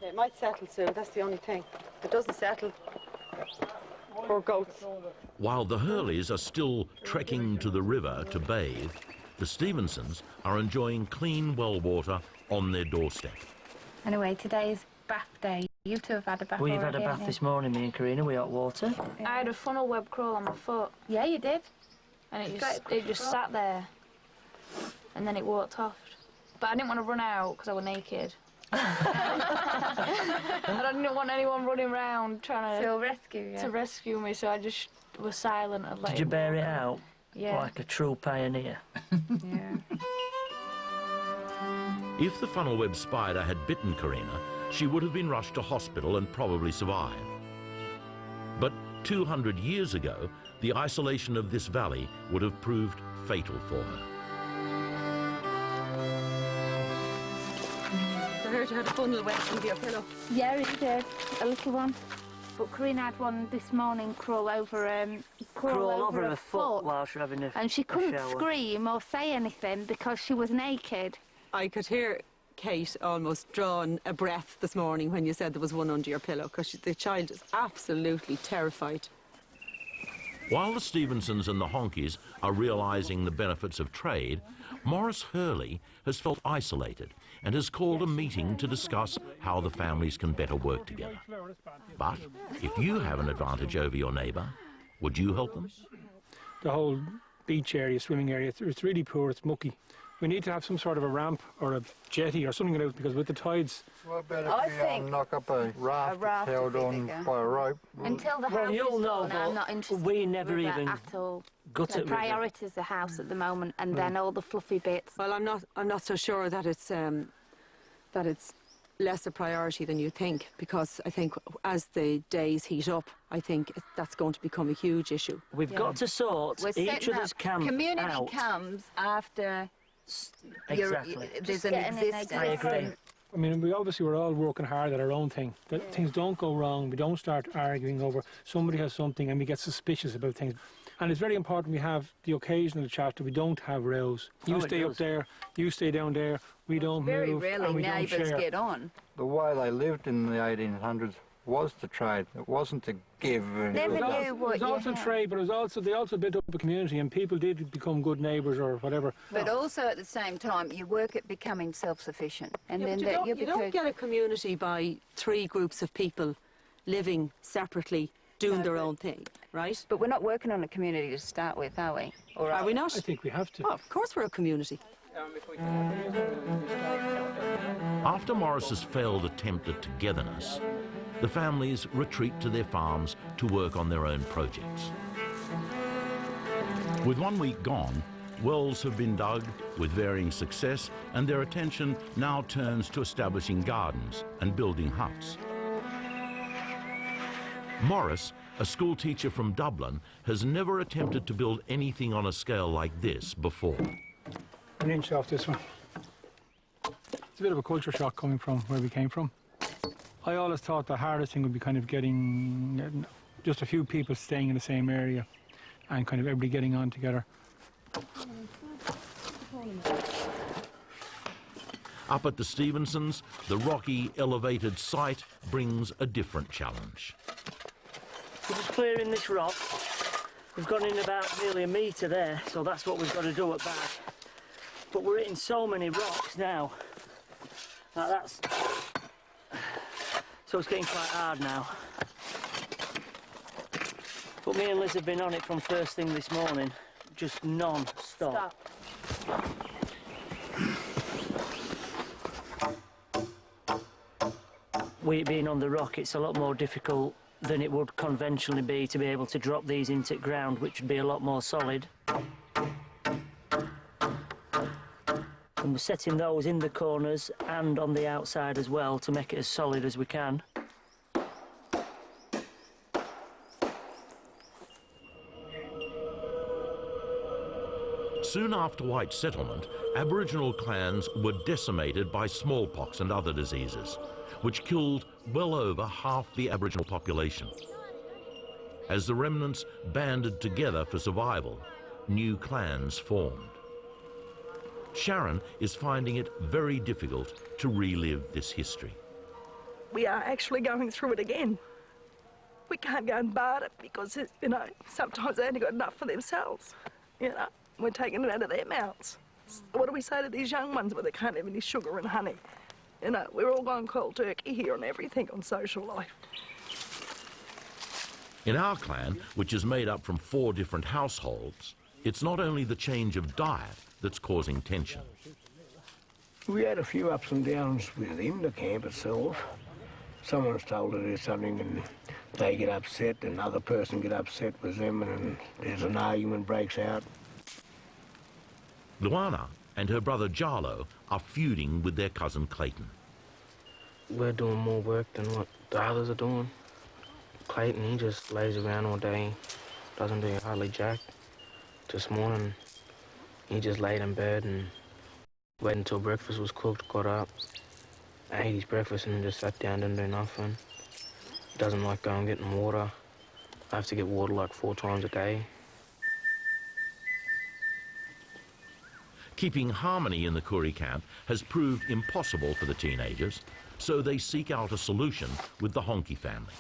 It might settle soon, that's the only thing. If it doesn't settle, poor goats. While the Hurleys are still trekking to the river to bathe, the Stevensons are enjoying clean well water on their doorstep. Anyway, today's bath day. You two have had a bath We've already, had a bath haven't you? this morning, me and Karina. We hot water. I had a funnel web crawl on my foot. Yeah, you did. And it just sat there. And then it walked off. But I didn't want to run out because I was naked. And I didn't want anyone running around trying to rescue me, so I just was silent and let Did you bear it out? Yeah. Like a true pioneer. Yeah. If the funnel web spider had bitten Karina, she would have been rushed to hospital and probably survived. But 200 years ago, the isolation of this valley would have proved fatal for her. I heard you had a funnel web under your pillow. Yeah, he did. A little one. But Karina had one this morning crawl over her foot while she was having a and she couldn't shower. scream or say anything because she was naked. I could hear Kate almost drawing a breath this morning when you said there was one under your pillow, because the child is absolutely terrified. While the Stevensons and the Honkies are realising the benefits of trade, Morris Hurley has felt isolated and has called a meeting to discuss how the families can better work together. But if you have an advantage over your neighbour, would you help them? The whole beach area, swimming area, it's really poor, it's mucky. We need to have some sort of a ramp or a jetty or something out, because with the tides... What about if we knock up a raft that's held on by a rope? Until the house is done, I'm not interested we in never the river even at all. gut The at river. priority is the house at the moment, and then all the fluffy bits. Well, I'm not so sure that it's less a priority than you think, because I think as the days heat up, I think that's going to become a huge issue. We've got to sort We're each setting other's up. camp Community out. comes after Exactly. there's an existence. I agree. I mean, we're all working hard at our own thing. That things don't go wrong. We don't start arguing over somebody has something and we get suspicious about things. And it's very important we have the occasional chat that we don't have rows. You stay up there, you stay down there, we don't Very move, rarely and we don't neighbours share. get on. The way they lived in the 1800s was to trade. It wasn't to give. It was also trade, but they also built up a community, and people did become good neighbours or whatever. But also at the same time, you work at becoming self-sufficient, and then you don't get a community by three groups of people living separately doing their own thing, right? But we're not working on a community to start with, are we? Or Are we not? I think we have to. Oh, of course we're a community. After Morris's failed attempt at togetherness, the families retreat to their farms to work on their own projects. With 1 week gone, wells have been dug with varying success, and their attention now turns to establishing gardens and building huts. Morris, a school teacher from Dublin, has never attempted to build anything on a scale like this before. An inch off this one. It's a bit of a culture shock coming from where we came from. I always thought the hardest thing would be kind of getting just a few people staying in the same area and kind of everybody getting on together. Up at the Stevensons, the rocky, elevated site brings a different challenge. We're just clearing this rock. We've gone in about nearly a metre there, so that's what we've got to do at back. But we're hitting so many rocks now. That's... So it's getting quite hard now. But me and Liz have been on it from first thing this morning, just non-stop. We being on the rock, it's a lot more difficult than it would conventionally be to be able to drop these into the ground, which would be a lot more solid. And we're setting those in the corners and on the outside as well to make it as solid as we can. Soon after white settlement, Aboriginal clans were decimated by smallpox and other diseases, which killed well over half the Aboriginal population. As the remnants banded together for survival, new clans formed. Sharon is finding it very difficult to relive this history. We are actually going through it again. We can't go and bar it because, you know, sometimes they only got enough for themselves, you know. We're taking it out of their mouths. What do we say to these young ones where they can't have any sugar and honey? You know, we're all going cold turkey here on everything on social life. In our clan, which is made up from 4 different households, it's not only the change of diet that's causing tension. We had a few ups and downs within the camp itself. Someone's told to do something and they get upset, and another person get upset with them, and there's an argument breaks out. Luana and her brother Jarlo are feuding with their cousin Clayton. We're doing more work than what the others are doing. Clayton, he just lays around all day, doesn't do hardly jack. This morning, he just laid in bed and waited until breakfast was cooked, got up, ate his breakfast and just sat down, didn't do nothing. He doesn't like going getting water. I have to get water like 4 times a day. Keeping harmony in the Koori camp has proved impossible for the teenagers, so they seek out a solution with the Honky family.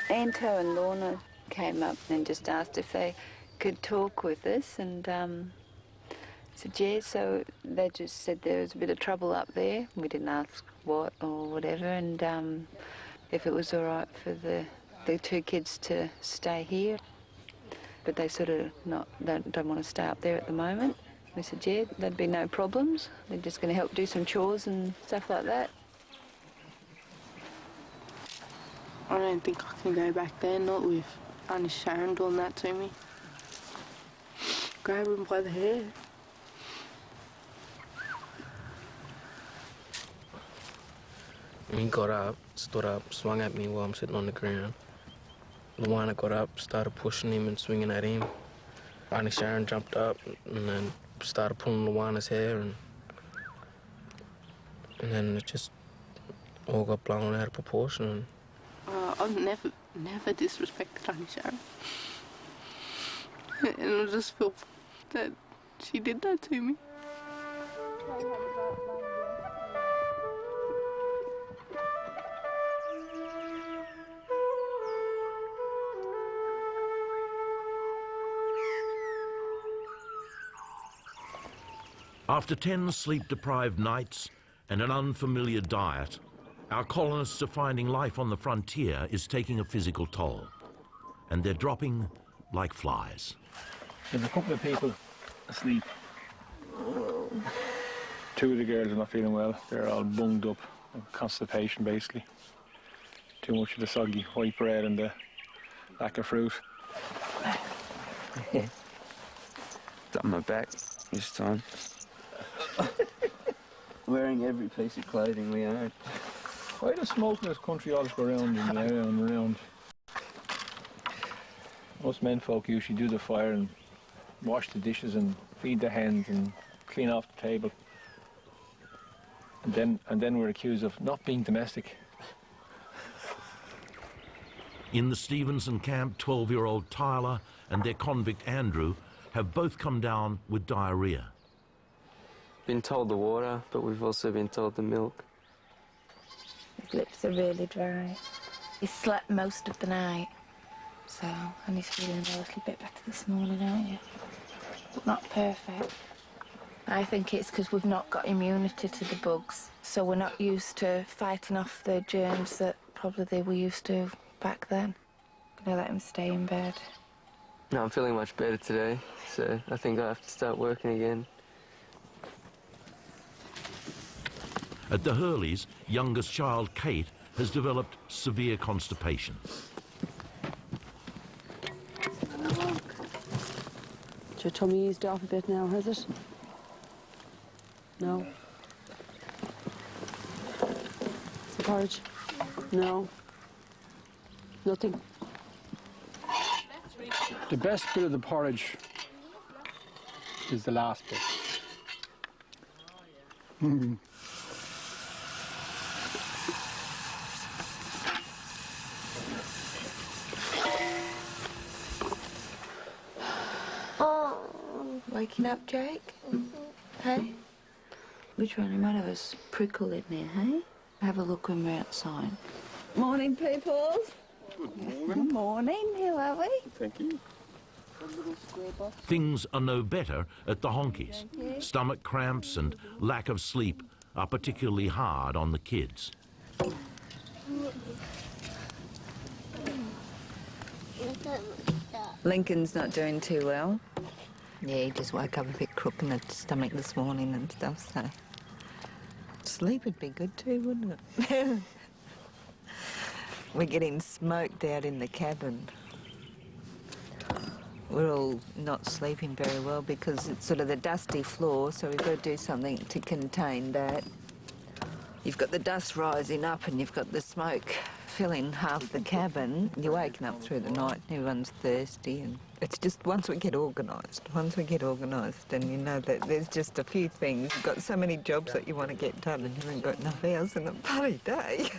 Anto and Lorna came up and just asked if they could talk with us, and said yeah, so they just said there was a bit of trouble up there. We didn't ask what or whatever, and if it was all right for the 2 kids to stay here. But they sort of don't want to stay up there at the moment. We said, yeah, there'd be no problems. They're just going to help do some chores and stuff like that. I don't think I can go back there, not with Auntie Sharon doing that to me. Grab him by the hair. He got up, stood up, swung at me while I'm sitting on the ground. Luana got up, started pushing him and swinging at him. Auntie Sharon jumped up and then started pulling Luana's hair, and then it just all got blown out of proportion. I've never disrespected Auntie Sharon. And I just feel that she did that to me. After 10 sleep-deprived nights and an unfamiliar diet, Our colonists are finding life on the frontier is taking a physical toll, and they're dropping like flies. There's a couple of people asleep. Two of the girls are not feeling well. They're all bunged up, constipation basically. Too much of the soggy white bread and the lack of fruit. It's on my back this time. Wearing every piece of clothing we own. Why does smoke in this country always go round and round and round? Most men folk usually do the fire and wash the dishes and feed the hens and clean off the table. And then we're accused of not being domestic. In the Stevenson camp, 12-year-old Tyler and their convict Andrew have both come down with diarrhea. Been told the water, but we've also been told the milk. His lips are really dry. He slept most of the night, and he's feeling a little bit better this morning, aren't you? But not perfect. I think it's because we've not got immunity to the bugs, so we're not used to fighting off the germs that probably they were used to back then. I'm gonna let him stay in bed. No, I'm feeling much better today, so I think I have to start working again. At the Hurleys, youngest child Kate has developed severe constipation. Has your tummy eased off a bit now, has it? No. Some porridge? No. Nothing. The best bit of the porridge is the last bit. Waking up, Jake? Hey? We're trying to run of us prickle in there, hey? Have a look when we're outside. Morning, people. Good morning. How are we? Thank you. Things are no better at the honkies. Stomach cramps and lack of sleep are particularly hard on the kids. Lincoln's not doing too well. Yeah, he just woke up a bit crook in the stomach this morning and stuff, so... Sleep would be good too, wouldn't it? We're getting smoked out in the cabin. We're all not sleeping very well because it's sort of the dusty floor, so we've got to do something to contain that. You've got the dust rising up and you've got the smoke filling half the cabin. You're waking up through the night and everyone's thirsty, and it's just once we get organised and you know that there's just a few things. You've got so many jobs that you want to get done and you haven't got enough hours in a bloody day.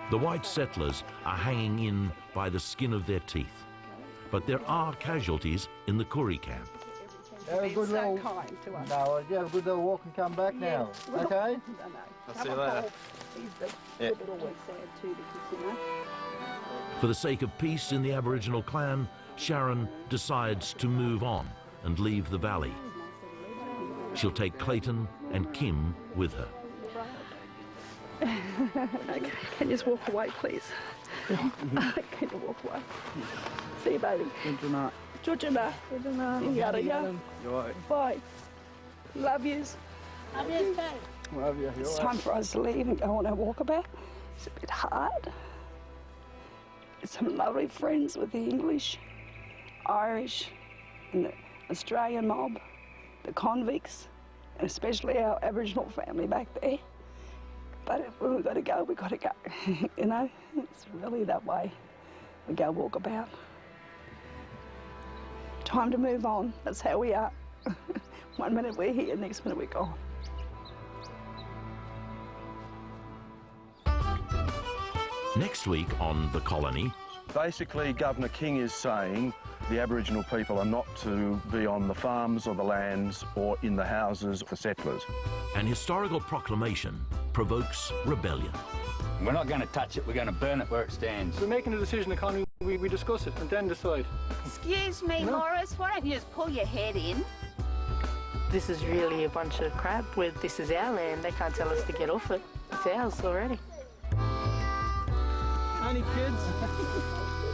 The white settlers are hanging in by the skin of their teeth. But there are casualties in the Koori camp. Have a good little... No, you have a good little walk and come back now, okay? I'll see you later. Yeah. For the sake of peace in the Aboriginal clan, Sharon decides to move on and leave the valley. She'll take Clayton and Kim with her. Okay, can you just walk away, please? Can you walk away? See you, baby. Good night. Good night. Yada, yada. You're right. Bye. Love yous. Love you. It's time for us to leave and go on our walkabout. It's a bit hard. Some lovely friends with the English, Irish, and the Australian mob, the convicts, and especially our Aboriginal family back there. But if we've got to go, we've got to go. You know, it's really that way. We go walkabout. Time to move on. That's how we are. 1 minute we're here, next minute we're gone. Next week on The Colony. Basically, Governor King is saying the Aboriginal people are not to be on the farms or the lands or in the houses for settlers. An historical proclamation provokes rebellion. We're not going to touch it, we're going to burn it where it stands. We're making a decision, Connie. We discuss it and then decide. Excuse me, No. Morris, why don't you just pull your head in? This is really a bunch of crap. This is our land. They can't tell us to get off it. It's ours already. Any kids?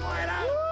Wait up!